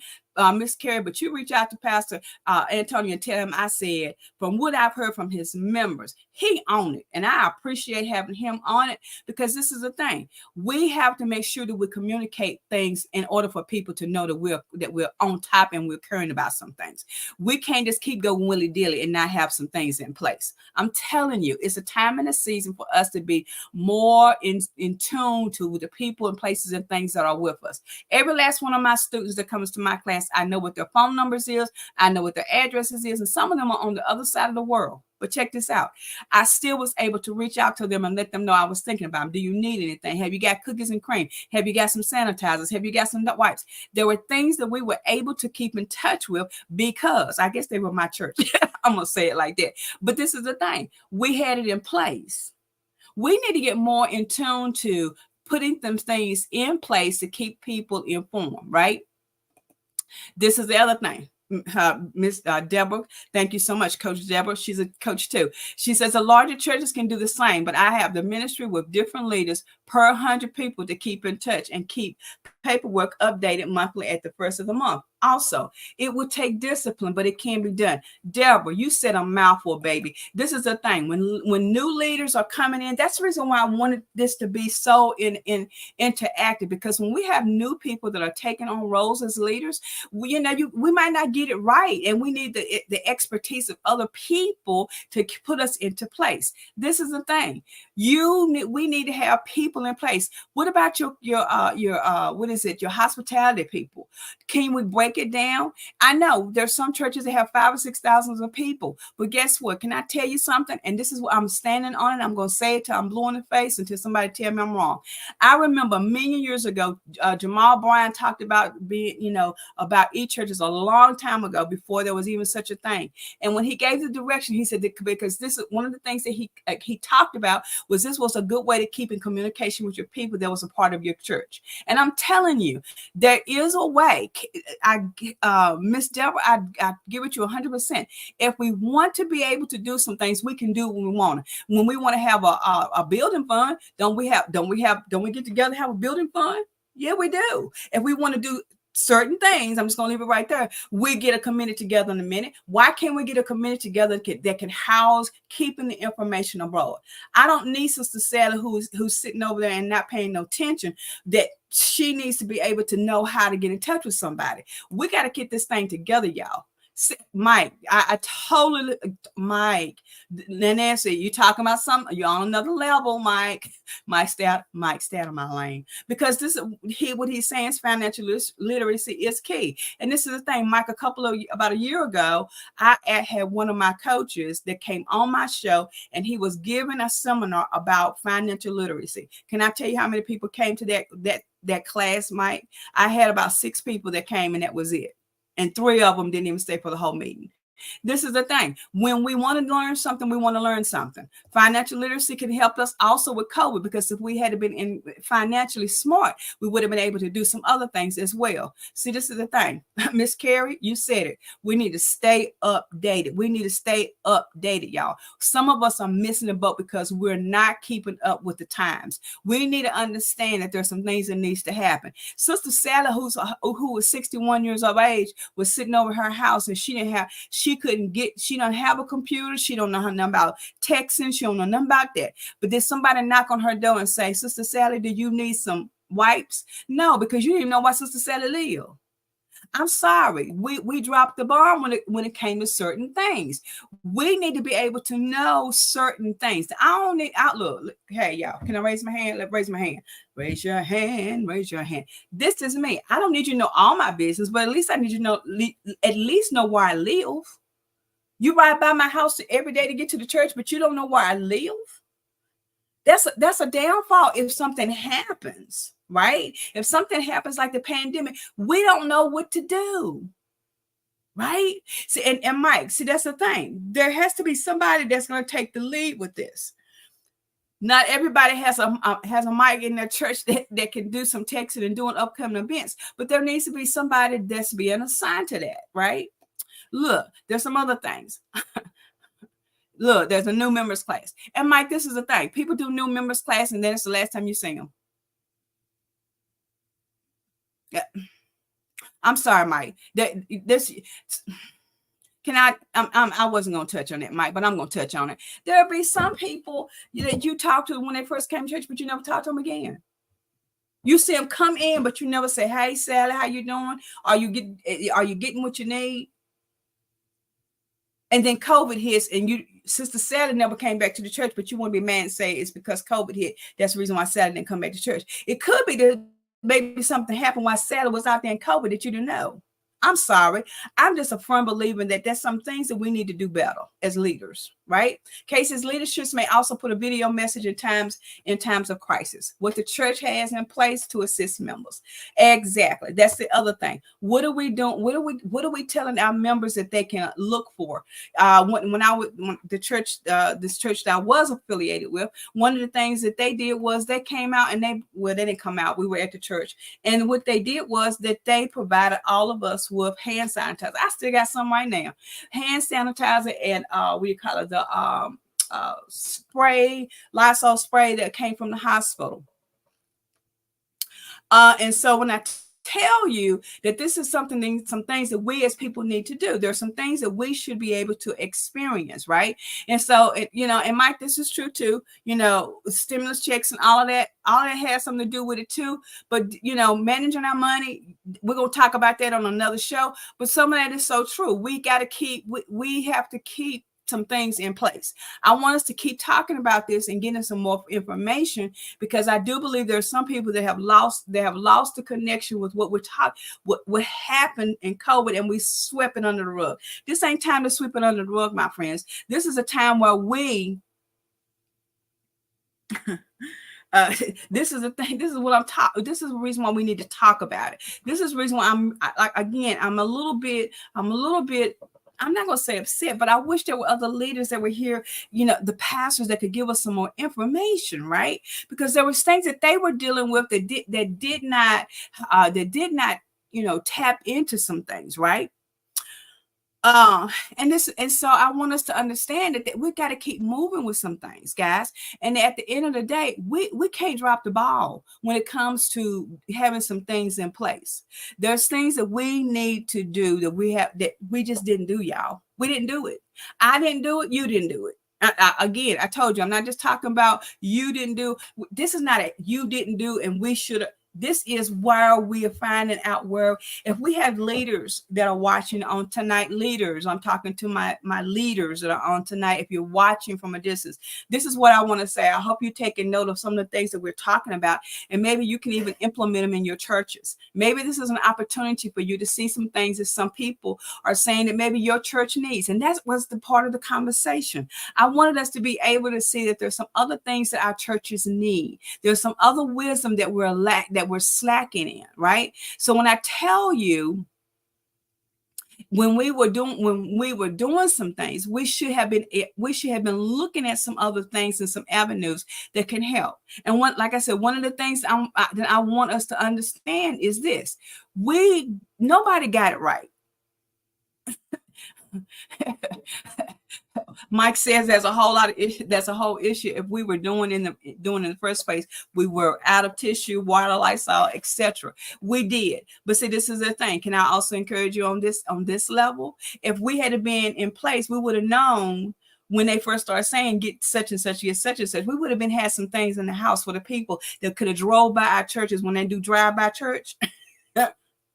Miss Carrie, but you reach out to Pastor Antonio and tell him I said, from what I've heard from his members, he owned it. And I appreciate having him on it because this is the thing. We have to make sure that we communicate things in order for people to know that we're on top and we're caring about some things. We can't just keep going willy-dilly and not have some things in place. I'm telling you, it's a time and a season for us to be more in tune to the people and places and things that are with us. Every last one of my students that comes to my class, I know what their phone numbers is. I know what their addresses is. And some of them are on the other side of the world. But check this out. I still was able to reach out to them and let them know I was thinking about them. Do you need anything? Have you got cookies and cream? Have you got some sanitizers? Have you got some wipes? There were things that we were able to keep in touch with because I guess they were my church. I'm going to say it like that. But this is the thing. We had it in place. We need to get more in tune to putting them things in place to keep people informed, right? This is the other thing. Miss Deborah, thank you so much, Coach Deborah. She's a coach too. She says the larger churches can do the same, but I have the ministry with different leaders per 100 people to keep in touch and keep paperwork updated monthly at the first of the month. Also, it would take discipline, but it can be done. Deborah, you said a mouthful, baby. This is the thing. When new leaders are coming in, that's the reason why I wanted this to be so interactive, because when we have new people that are taking on roles as leaders, we might not get it right, and we need the expertise of other people to put us into place. This is the thing. We need to have people in place. What about your hospitality people? Can we break break it down. I know there's some churches that have 5 or 6,000 of people, but guess what? Can I tell you something? And this is what I'm standing on it. I'm going to say it till I'm blue in the face until somebody tell me I'm wrong. I remember a million years ago, Jamal Bryan talked about being, about e-churches a long time ago before there was even such a thing. And when he gave the direction, he said that because this is one of the things that he talked about was this was a good way to keep in communication with your people that was a part of your church. And I'm telling you, there is a way. Miss Deborah, I give it you 100%. If we want to be able to do some things, we can do when we want to. When we want to have a building fund, don't we get together and have a building fund? Yeah, we do. If we want to do certain things, I'm just going to leave it right there. We get a committee together in a minute. Why can't we get a committee together that can house keeping the information abroad? I don't need Sister Sally who's sitting over there and not paying no attention, that she needs to be able to know how to get in touch with somebody. We got to get this thing together, y'all. Mike, I totally, Mike, Nancy, you talking about something, you're on another level, Mike. Mike, stay out of my lane. Because what he's saying is financial literacy is key. And this is the thing, Mike, about a year ago, I had one of my coaches that came on my show, and he was giving a seminar about financial literacy. Can I tell you how many people came to that class, Mike? I had about 6 people that came, and that was it. And 3 of them didn't even stay for the whole meeting. This is the thing. When we want to learn something, we want to learn something. Financial literacy can help us also with COVID, because if we had been financially smart, we would have been able to do some other things as well. See, this is the thing. Miss Carrie, you said it. We need to stay updated. We need to stay updated, y'all. Some of us are missing the boat because we're not keeping up with the times. We need to understand that there's some things that needs to happen. Sister Sally, who was 61 years of age, was sitting over her house, and she don't have a computer. She don't know nothing about texting. She don't know nothing about that. But did somebody knock on her door and say, Sister Sally, do you need some wipes? No, because you didn't even know why Sister Sally lived. I'm sorry. We dropped the bomb when it came to certain things. We need to be able to know certain things. I don't need outlook. Hey, y'all, can I raise my hand? Raise my hand. Raise your hand. Raise your hand. This is me. I don't need you to know all my business, but at least I need you to know at least know where I live. You ride by my house every day to get to the church, but you don't know where I live. That's a downfall if something happens, right? If something happens like the pandemic, we don't know what to do, right? See, and Mike, see, that's the thing. There has to be somebody that's going to take the lead with this. Not everybody has a mic in their church that can do some texting and doing upcoming events, but there needs to be somebody that's being assigned to that, right? Look, there's some other things. Look, there's a new members class. And Mike, this is the thing. People do new members class, and then it's the last time you see them. Yeah. I'm sorry, Mike. I wasn't going to touch on it, Mike, but I'm going to touch on it. There'll be some people that you talk to when they first came to church, but you never talk to them again. You see them come in, but you never say, hey, Sally, how you doing? Are you getting what you need? And then COVID hits, and Sister Sally never came back to the church, but you want to be mad and say it's because COVID hit. That's the reason why Sally didn't come back to church. It could be that maybe something happened while Sally was out there in COVID that you didn't know. I'm sorry. I'm just a firm believer that there's some things that we need to do better as leaders, right? Cases leaderships may also put a video message in times of crisis. What the church has in place to assist members. Exactly. That's the other thing. What are we doing? What are we telling our members that they can look for? This church that I was affiliated with, one of the things that they did was they came out and they didn't come out. We were at the church, and what they did was that they provided all of us with hand sanitizer. I still got some right now. Hand sanitizer and the spray, Lysol spray that came from the hospital. And so when I tell you that this is some things that we as people need to do, there's some things that we should be able to experience, right? And so, and Mike, this is true too, stimulus checks and all of that has something to do with it too. But, managing our money, we're going to talk about that on another show. But some of that is so true. We have to keep some things in place. I want us to keep talking about this and getting some more information, because I do believe there are some people that have lost the connection with what we're talking, what happened in COVID, and we swept it under the rug. This ain't time to sweep it under the rug, my friends. This is a time where we this is the thing. This is what I'm talking. This is the reason why we need to talk about it. This is the reason why I'm a little bit. I'm not going to say upset, but I wish there were other leaders that were here, the pastors that could give us some more information, right? Because there was things that they were dealing with that did not, tap into some things, right? And so I want us to understand that we got to keep moving with some things, guys. And at the end of the day, we can't drop the ball when it comes to having some things in place. There's things that we need to do that we just didn't do, y'all. We didn't do it. I didn't do it. You didn't do it. Again, I told you, I'm not just talking about you didn't do. This is not a you didn't do and we should have. This is where we are finding out where, if we have leaders that are watching on tonight, leaders, I'm talking to my leaders that are on tonight. If you're watching from a distance, this is what I want to say. I hope you're taking note of some of the things that we're talking about, and maybe you can even implement them in your churches. Maybe this is an opportunity for you to see some things that some people are saying that maybe your church needs. And that was the part of the conversation. I wanted us to be able to see that there's some other things that our churches need. There's some other wisdom that we're slacking in, right? So when I tell you, when we were doing some things, we should have been looking at some other things and some avenues that can help. And like I said, one of the things that I want us to understand is this: nobody got it right. Mike says there's a whole lot of issue. That's a whole issue. If we were doing in the first place, we were out of tissue, water, Lysol, etc. We did. But see, this is the thing. Can I also encourage you on this level? If we had been in place, we would have known when they first started saying get such and such, get such and such. We would have had some things in the house for the people that could have drove by our churches when they do drive-by church.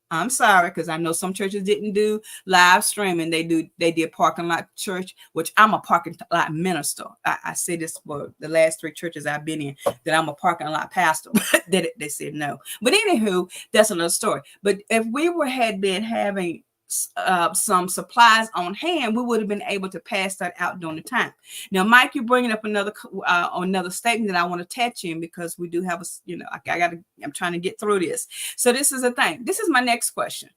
I'm sorry, because I know some churches didn't do live streaming. They did parking lot church, which I'm a parking lot minister. I say this for the last 3 churches I've been in, that I'm a parking lot pastor. They said no. But anywho, that's another story. But if we had been having some supplies on hand, we would have been able to pass that out during the time. Now, Mike, you're bringing up another statement that I want to touch in, because we do have I'm trying to get through this. So this is a thing. This is my next question.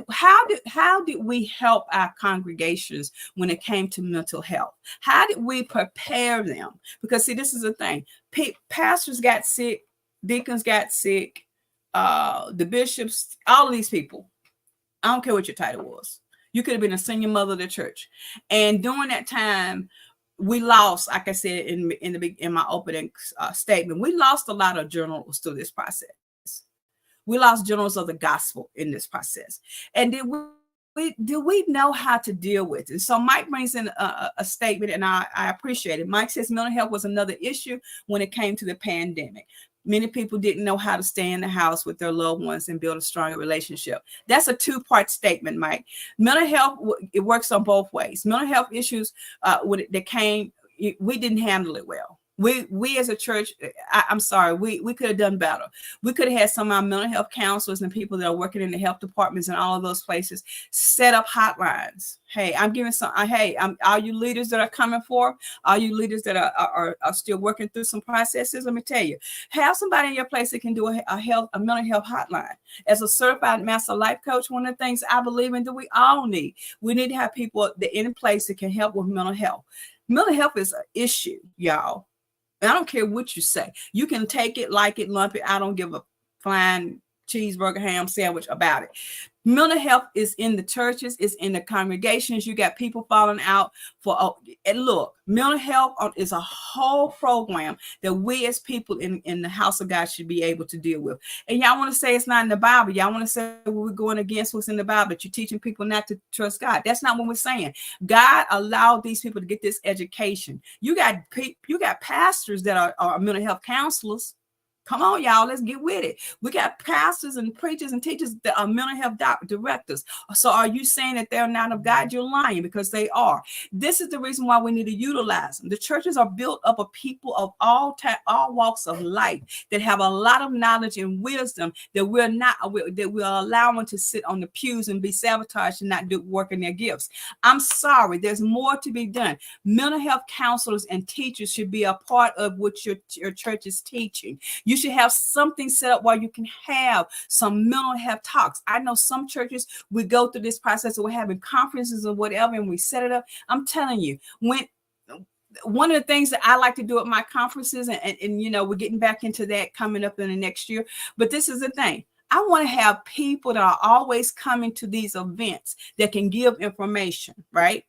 How did we help our congregations when it came to mental health? How did we prepare them? Because see, this is the thing. Pastors got sick, deacons got sick, the bishops, all of these people. I don't care what your title was. You could have been a senior mother of the church. And during that time, we lost, like I said in my opening statement, we lost a lot of journals through this process. We lost journals of the gospel in this process. And did we know how to deal with it? So Mike brings in a statement, and I appreciate it. Mike says mental health was another issue when it came to the pandemic. Many people didn't know how to stay in the house with their loved ones and build a stronger relationship. That's a 2-part statement, Mike. Mental health, it works on both ways. Mental health issues, when they came, we didn't handle it well. We as a church, I'm sorry, we could have done better. We could have had some of our mental health counselors and people that are working in the health departments and all of those places set up hotlines. Hey, I'm giving some. Are you leaders that are coming forth? Are you leaders that are still working through some processes? Let me tell you, have somebody in your place that can do a mental health hotline. As a certified master life coach, one of the things I believe in that we all need, we need to have people that in place that can help with mental health. Mental health is an issue, y'all. I don't care what you say. You can take it, like it, lump it. I don't give a flying cheeseburger, ham sandwich about it. Mental health is in the churches, it's in the congregations. You got people falling out and look, mental health is a whole program that we as people in the house of God should be able to deal with. And y'all want to say it's not in the Bible. Y'all want to say we're going against what's in the Bible, that you're teaching people not to trust God. That's not what we're saying. God allowed these people to get this education. You got pastors that are mental health counselors. Come on, y'all, let's get with it. We got pastors and preachers and teachers that are mental health directors. So are you saying that they're not of God? You're lying, because they are. This is the reason why we need to utilize them. The churches are built up of people of all walks of life that have a lot of knowledge and wisdom that we're allowing to sit on the pews and be sabotaged and not do work in their gifts. I'm sorry, there's more to be done. Mental health counselors and teachers should be a part of what your church is teaching. You should have something set up where you can have some mental health talks. I know some churches, we go through this process of we're having conferences or whatever, and we set it up. I'm telling you, one of the things that I like to do at my conferences, and we're getting back into that coming up in the next year, but this is the thing. I want to have people that are always coming to these events that can give information, right?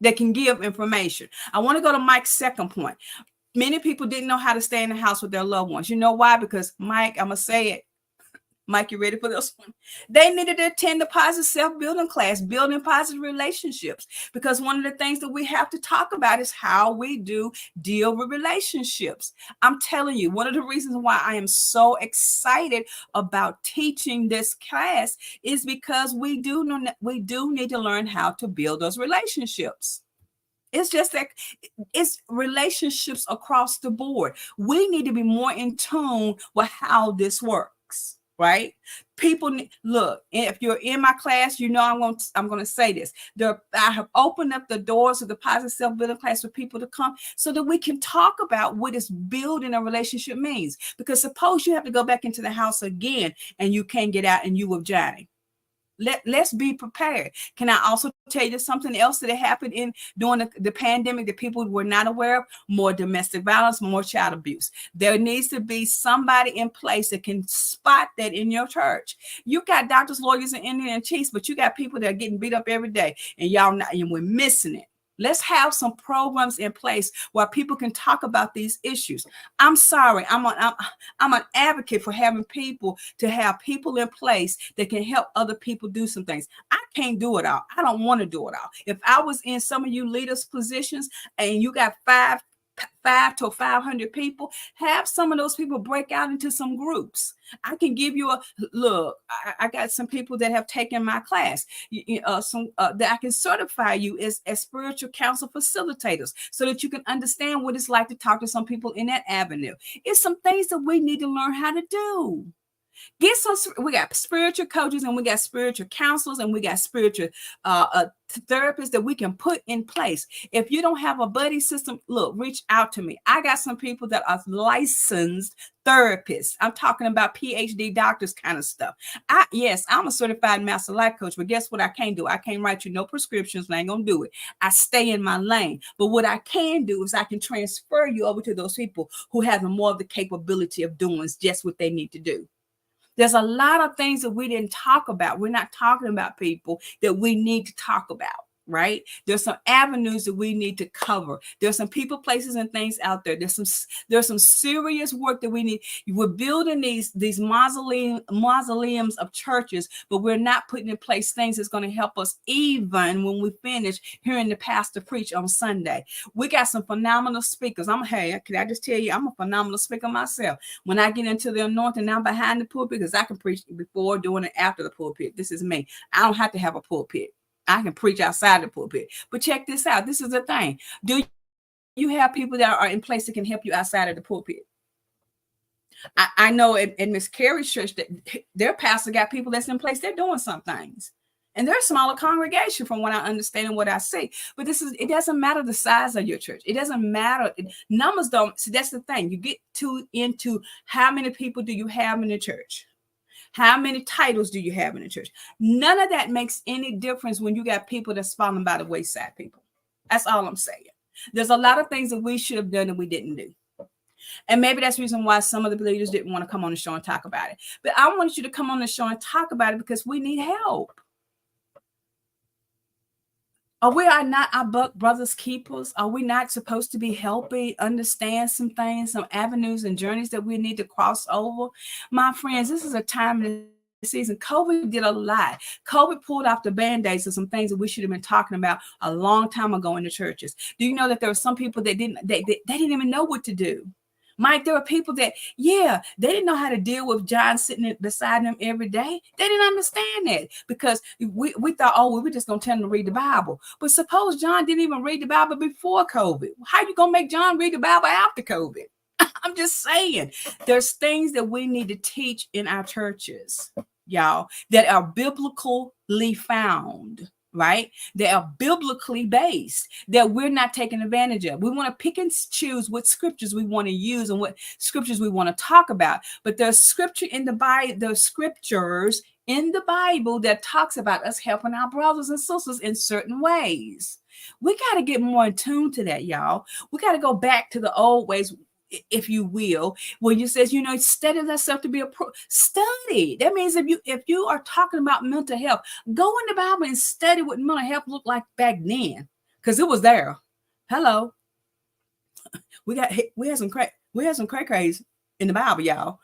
That can give information. I want to go to Mike's second point. Many people didn't know how to stay in the house with their loved ones. You know why? Because Mike, I'm going to say it. Mike, you ready for this one? They needed to attend the positive self-building class, building positive relationships. Because one of the things that we have to talk about is how we do deal with relationships. I'm telling you, one of the reasons why I am so excited about teaching this class is because we do need to learn how to build those relationships. It's just that it's relationships across the board. We need to be more in tune with how this works, right? People look, if you're in my class, I'm going to say this. I have opened up the doors of the positive self-building class for people to come so that we can talk about what is building a relationship means. Because suppose you have to go back into the house again and you can't get out and you with Johnny. Let's be prepared. Can I also tell you something else that happened during the pandemic that people were not aware of? More domestic violence, more child abuse. There needs to be somebody in place that can spot that in your church. You got doctors, lawyers, and Indian chiefs, but you got people that are getting beat up every day, and we're missing it. Let's have some programs in place where people can talk about these issues. I'm sorry. I'm an advocate for having people in place that can help other people do some things. I can't do it all. I don't want to do it all. If I was in some of you leaders' positions and you got 5 to 500 people, have some of those people break out into some groups. I can give you a look. I got some people that have taken my class, that I can certify you as spiritual counsel facilitators so that you can understand what it's like to talk to some people in that avenue. It's some things that we need to learn how to do. We got spiritual coaches and we got spiritual counselors and we got spiritual therapists that we can put in place. If you don't have a buddy system, look, reach out to me. I got some people that are licensed therapists. I'm talking about PhD doctors kind of stuff. I'm a certified master life coach, but guess what I can't do? I can't write you no prescriptions. I ain't gonna do it. I stay in my lane. But what I can do is I can transfer you over to those people who have more of the capability of doing just what they need to do. There's a lot of things that we didn't talk about. We're not talking about people that we need to talk about, right? There's some avenues that we need to cover. There's some people, places, and things out there. There's some serious work that we need. We're building these mausoleums of churches, but we're not putting in place things that's going to help us even when we finish hearing the pastor preach on Sunday. We got some phenomenal speakers. Can I just tell you, I'm a phenomenal speaker myself. When I get into the anointing, I'm behind the pulpit because I can preach before, during, and after the pulpit. This is me. I don't have to have a pulpit. I can preach outside the pulpit. But check this out. This is the thing. Do you have people that are in place that can help you outside of the pulpit? I know in Miss Carey's church that their pastor got people that's in place. They're doing some things. And they're a smaller congregation from what I understand and what I see. But it doesn't matter the size of your church. It doesn't matter. Numbers don't. See, that's the thing. You get into how many people do you have in the church? How many titles do you have in the church? None of that makes any difference when you got people that's falling by the wayside, people. That's all I'm saying. There's a lot of things that we should have done that we didn't do. And maybe that's the reason why some of the leaders didn't want to come on the show and talk about it. But I want you to come on the show and talk about it because we need help. Are we not our brothers' keepers? Are we not supposed to be helping understand some things, some avenues and journeys that we need to cross over? My friends, this is a time in the season. COVID did a lot. COVID pulled off the band-aids of some things that we should have been talking about a long time ago in the churches. Do you know that there were some people that didn't even know what to do? Mike, there were people that, yeah, they didn't know how to deal with John sitting beside them every day. They didn't understand that because we thought, oh, we were just going to tell them to read the Bible. But suppose John didn't even read the Bible before COVID. How you going to make John read the Bible after COVID? I'm just saying, there's things that we need to teach in our churches, y'all, that are biblically found, right? They are biblically based, that we're not taking advantage of. We want to pick and choose what scriptures we want to use and what scriptures we want to talk about. But there's scripture in the Bible, there's scriptures in the Bible that talks about us helping our brothers and sisters in certain ways. We got to get more in tune to that, y'all. We got to go back to the old ways, if you will, when you says, study thyself to be a pro. Study. That means if you are talking about mental health, go in the Bible and study what mental health looked like back then, because it was there. Hello, we had some cray craze in the Bible, y'all.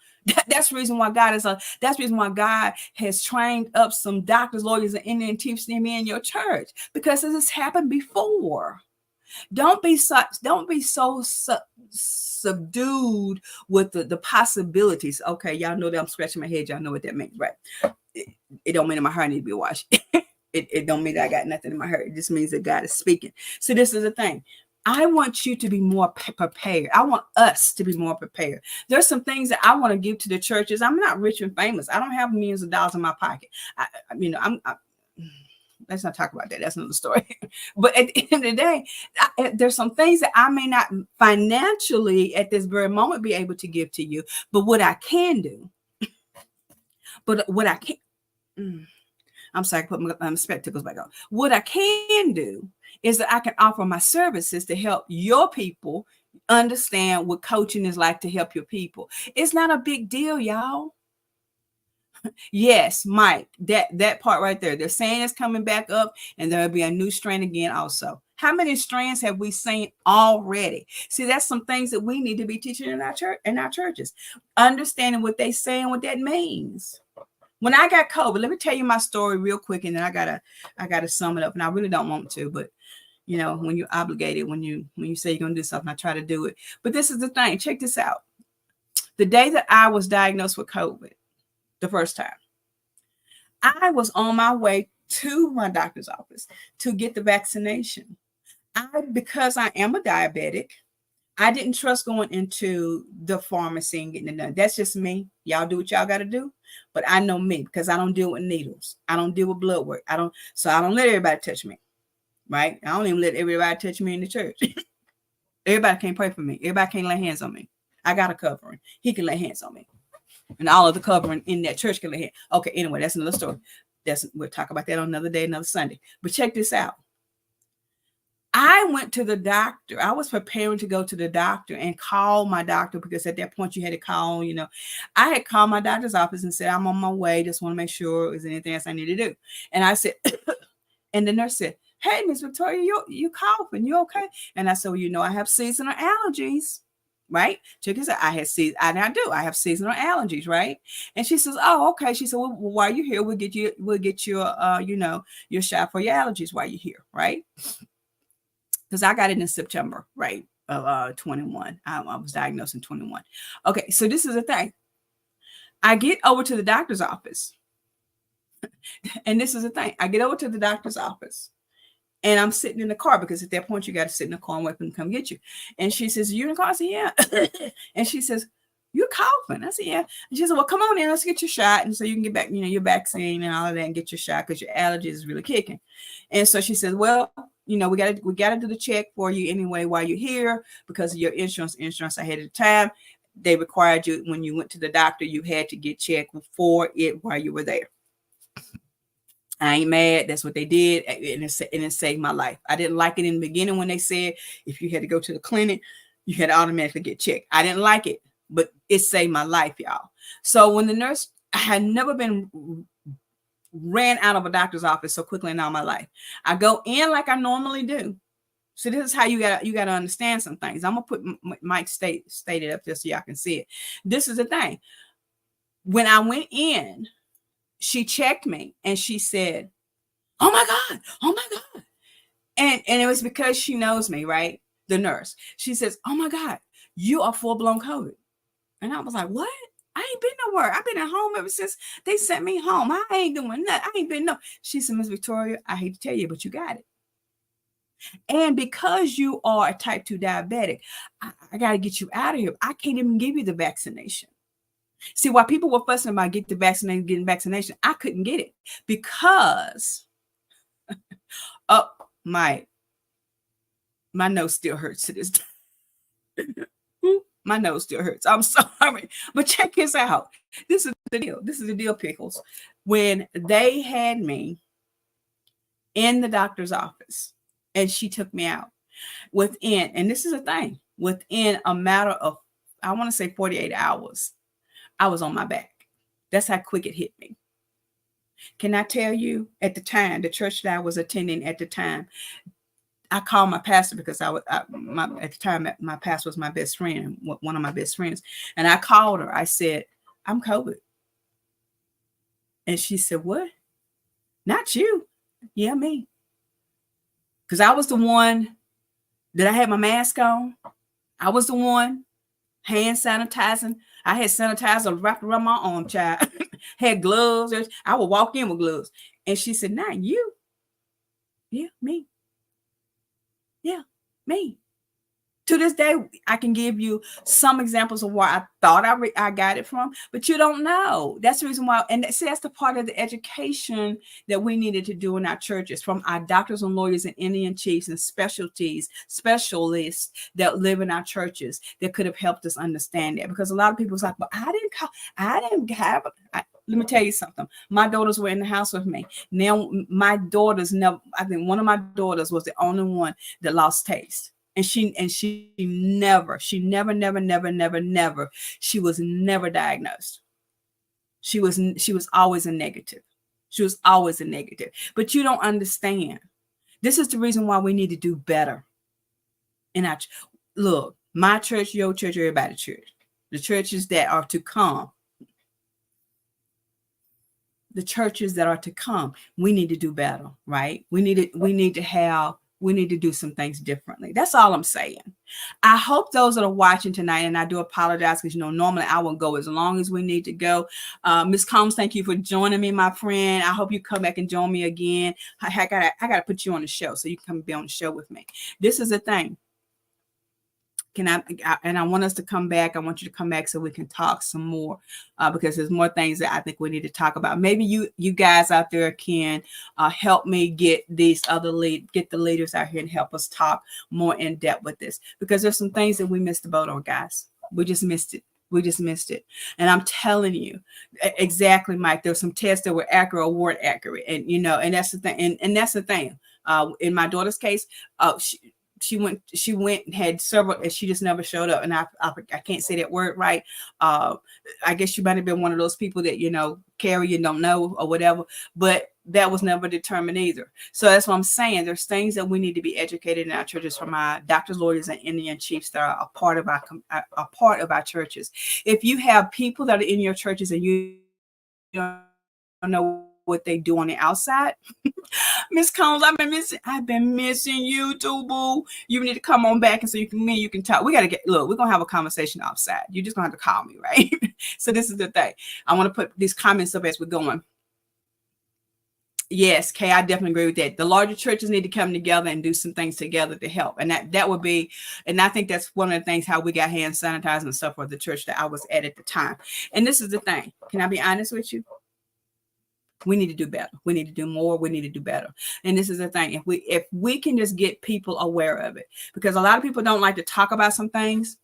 That's the reason why that's the reason why God has trained up some doctors, lawyers, and Indian teachers in your church, because this has happened before. Don't be so subdued with the possibilities. Okay, y'all know that I'm scratching my head. Y'all know what that means, right? It don't mean that my heart needs to be washed. It don't mean that I got nothing in my heart. It just means that God is speaking. So this is the thing. I want you to be more prepared. I want us to be more prepared. There's some things that I want to give to the churches. I'm not rich and famous. I don't have millions of dollars in my pocket. Let's not talk about that. That's another story. But at the end of the day, there's some things that I may not financially at this very moment be able to give to you. But what I can do, I'm sorry, I put my spectacles back on. What I can do is that I can offer my services to help your people understand what coaching is like to help your people. It's not a big deal, y'all. Yes, Mike, that part right there. They're saying it's coming back up and there'll be a new strain again also. How many strands have we seen already? See, that's some things that we need to be teaching in our churches. Understanding what they say and what that means. When I got COVID, let me tell you my story real quick, and then I gotta sum it up. And I really don't want to, but when you're obligated, when you say you're gonna do something, I try to do it. But this is the thing. Check this out. The day that I was diagnosed with COVID, the first time, I was on my way to my doctor's office to get the vaccination. Because I am a diabetic, I didn't trust going into the pharmacy and getting it done. That's just me. Y'all do what y'all got to do. But I know me, because I don't deal with needles. I don't deal with blood work. I don't let everybody touch me. Right? I don't even let everybody touch me in the church. Everybody can't pray for me. Everybody can't lay hands on me. I got a covering. He can lay hands on me. And all of the covering in that church can lay hands. Okay, anyway, that's another story. We'll talk about that on another day, another Sunday. But check this out. I went to the doctor. I was preparing to go to the doctor and call my doctor, because at that point you had to call, I had called my doctor's office and said, I'm on my way. Just want to make sure there's anything else I need to do. And I said, and the nurse said, hey, Miss Victoria, you coughing, you okay? And I said, well, I have seasonal allergies, right? Check this out. I have seasonal allergies, right? And she says, oh, okay. She said, well, while you're here, we'll get your your shot for your allergies while you're here, right? Because I got it in September, right, of 21. I was diagnosed in 21. Okay, so this is the thing. I get over to the doctor's office. And this is the thing. I get over to the doctor's office. And I'm sitting in the car, because at that point you got to sit in the car and wait for them to come get you. And she says, you in the car? I said, yeah. And she says, you're coughing. I said, yeah. And she said, well, come on in, let's get your shot. And so you can get back, your vaccine and all of that, and get your shot, because your allergy is really kicking. And so she says, well, we got to do the check for you anyway while you're here, because of your insurance ahead of the time. They required you, when you went to the doctor, you had to get checked for it while you were there. I ain't mad. That's what they did. And it saved my life. I didn't like it in the beginning when they said if you had to go to the clinic, you had to automatically get checked. I didn't like it, but it saved my life, y'all. So when the nurse, I had never been ran out of a doctor's office so quickly in all my life. I go in like I normally do. So this is how you got to understand some things. I'm going to put Mike stated up there so y'all can see it. This is the thing. When I went in, she checked me and she said, oh my God. And it was because she knows me, right? the nurse. She says, "Oh my God, you are full-blown COVID." And I was like, "What? I ain't been nowhere. I've been at home ever since they sent me home. I ain't doing nothing. I ain't been no." She said, "Miss Victoria, I hate to tell you, but you got it. And because you are a type 2 diabetic, I got to get you out of here. I can't even give you the vaccination." See, while people were fussing about getting vaccination, I couldn't get it because oh my nose still hurts to this day. My nose still hurts. I'm sorry. But check this out. This is the deal. This is the deal, Pickles. When they had me in the doctor's office and she took me out within, and this is a thing, within a matter of, I want to say 48 hours, I was on my back. That's how quick it hit me. Can I tell you, at the time, the church that I was attending at the time, I called my pastor because at the time, my pastor was my best friend, one of my best friends. And I called her. I said, "I'm COVID." And she said, "What? Not you." "Yeah, me." Because I was the one that I had my mask on. I was the one hand sanitizing. I had sanitizer wrapped around my arm, child. Had gloves. I would walk in with gloves. And she said, "Not you." "Yeah, me. Yeah, me." To this day, I can give you some examples of where I thought I got it from, but you don't know. That's the reason why. And see, that's the part of the education that we needed to do in our churches, from our doctors and lawyers and Indian chiefs and specialists that live in our churches, that could have helped us understand that. Because a lot of people was like, "But I didn't have it." Let me tell you something. My daughters were in the house with me. Now, my daughters never, I think one of my daughters was the only one that lost taste. And she never, she was never diagnosed. She was always a negative. She was always a negative. But you don't understand. This is the reason why we need to do better. And look, my church, your church, everybody's church, the churches that are to come, we need to do better, right? We need to do some things differently. That's all I'm saying. I hope those that are watching tonight, and I do apologize because, normally I will go as long as we need to go. Ms. Combs, thank you for joining me, my friend. I hope you come back and join me again. I gotta put you on the show so you can come be on the show with me. This is the thing. I want us to come back. I want you to come back so we can talk some more, because there's more things that I think we need to talk about. Maybe you guys out there can help me get the leaders out here and help us talk more in depth with this, because there's some things that we missed the boat on, guys. We just missed it. And I'm telling you, exactly, Mike, there's some tests that were accurate or weren't accurate. And, and that's the thing. And that's the thing. In my daughter's case, she went and had several, and she just never showed up. And I can't say that word right. I guess she might have been one of those people that, carry and don't know or whatever, but that was never determined either. So that's what I'm saying. There's things that we need to be educated in our churches, from our doctors, lawyers, and Indian chiefs that are a part of our churches. If you have people that are in your churches and you don't know what they do on the outside, Miss Combs, I've been missing you too, boo. You need to come on back, and so you can talk. We're gonna have a conversation outside. You're just gonna have to call me, right? So this is the thing. I want to put these comments up as we're going. Yes, Kay, I definitely agree with that. The larger churches need to come together and do some things together to help. And that would be, and I think that's one of the things, how we got hand sanitizer and stuff for the church that I was at the time. And this is the thing. Can I be honest with you? We need to do better. We need to do more. We need to do better. And this is the thing. If we can just get people aware of it, because a lot of people don't like to talk about some things.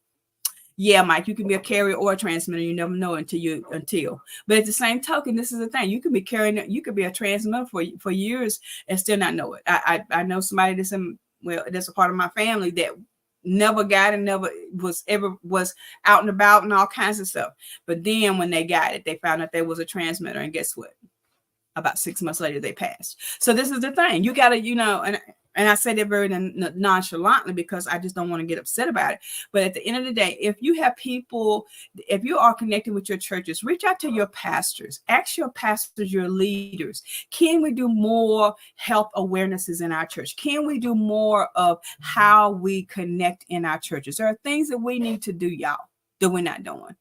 Yeah, Mike, you can be a carrier or a transmitter. You never know until. But at the same token, this is the thing. You can be carrying, you could be a transmitter for years and still not know it. I know somebody that's a part of my family that never got it, never was out and about and all kinds of stuff. But then when they got it, they found out there was a transmitter, and guess what? About 6 months later, they passed. So this is the thing. You got to, and And I say that very nonchalantly because I just don't want to get upset about it. But at the end of the day, if you have people, if you are connected with your churches, reach out to your pastors, ask your pastors, your leaders, can we do more health awarenesses in our church? Can we do more of how we connect in our churches? There are things that we need to do, y'all, that we're not doing.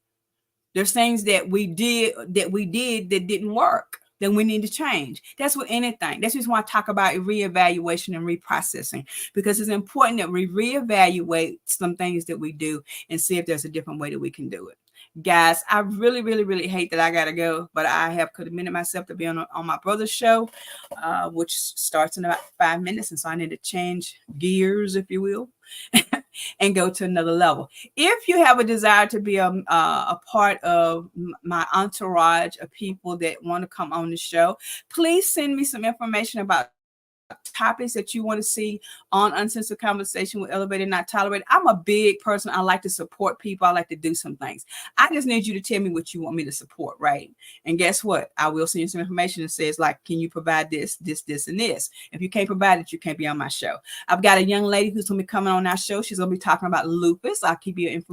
There's things that we did that didn't work, that we need to change. That's with anything. That's just why I talk about reevaluation and reprocessing, because it's important that we reevaluate some things that we do and see if there's a different way that we can do it. Guys, I really, really, really hate that I gotta go, but I have committed myself to be on my brother's show, which starts in about 5 minutes, and so I need to change gears, if you will, and go to another level. If you have a desire to be a part of my entourage of people that want to come on the show, please send me some information about topics that you want to see on Uncensored Conversation with Elevated Not Tolerated. I'm a big person. I like to support people. I like to do some things. I just need you to tell me what you want me to support, right? And guess what? I will send you some information that says, like, can you provide this, and this? If you can't provide it, you can't be on my show. I've got a young lady who's going to be coming on our show. She's going to be talking about lupus. I'll keep you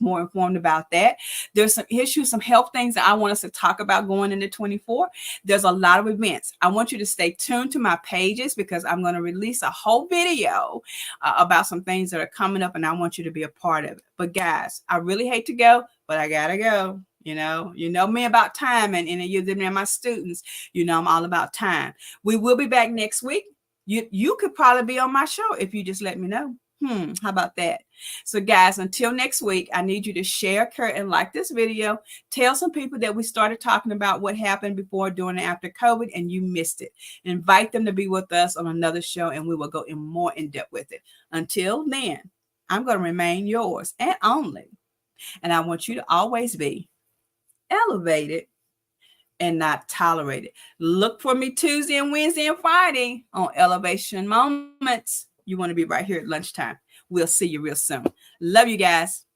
more informed about that. There's some issues, some health things that I want us to talk about going into 24. There's a lot of events. I want you to stay tuned to my pages because I'm going to release a whole video about some things that are coming up, and I want you to be a part of it. But guys, I really hate to go, but I gotta go. You know me about time, and you're my students. I'm all about time. We will be back next week. You could probably be on my show if you just let me know. How about that? So guys, until next week, I need you to share, and like this video. Tell some people that we started talking about what happened before, during, and after COVID, and you missed it. Invite them to be with us on another show, and we will go more in depth with it. Until then, I'm going to remain yours and only. And I want you to always be elevated and not tolerated. Look for me Tuesday and Wednesday and Friday on Elevation Moments. You want to be right here at lunchtime. We'll see you real soon. Love you guys.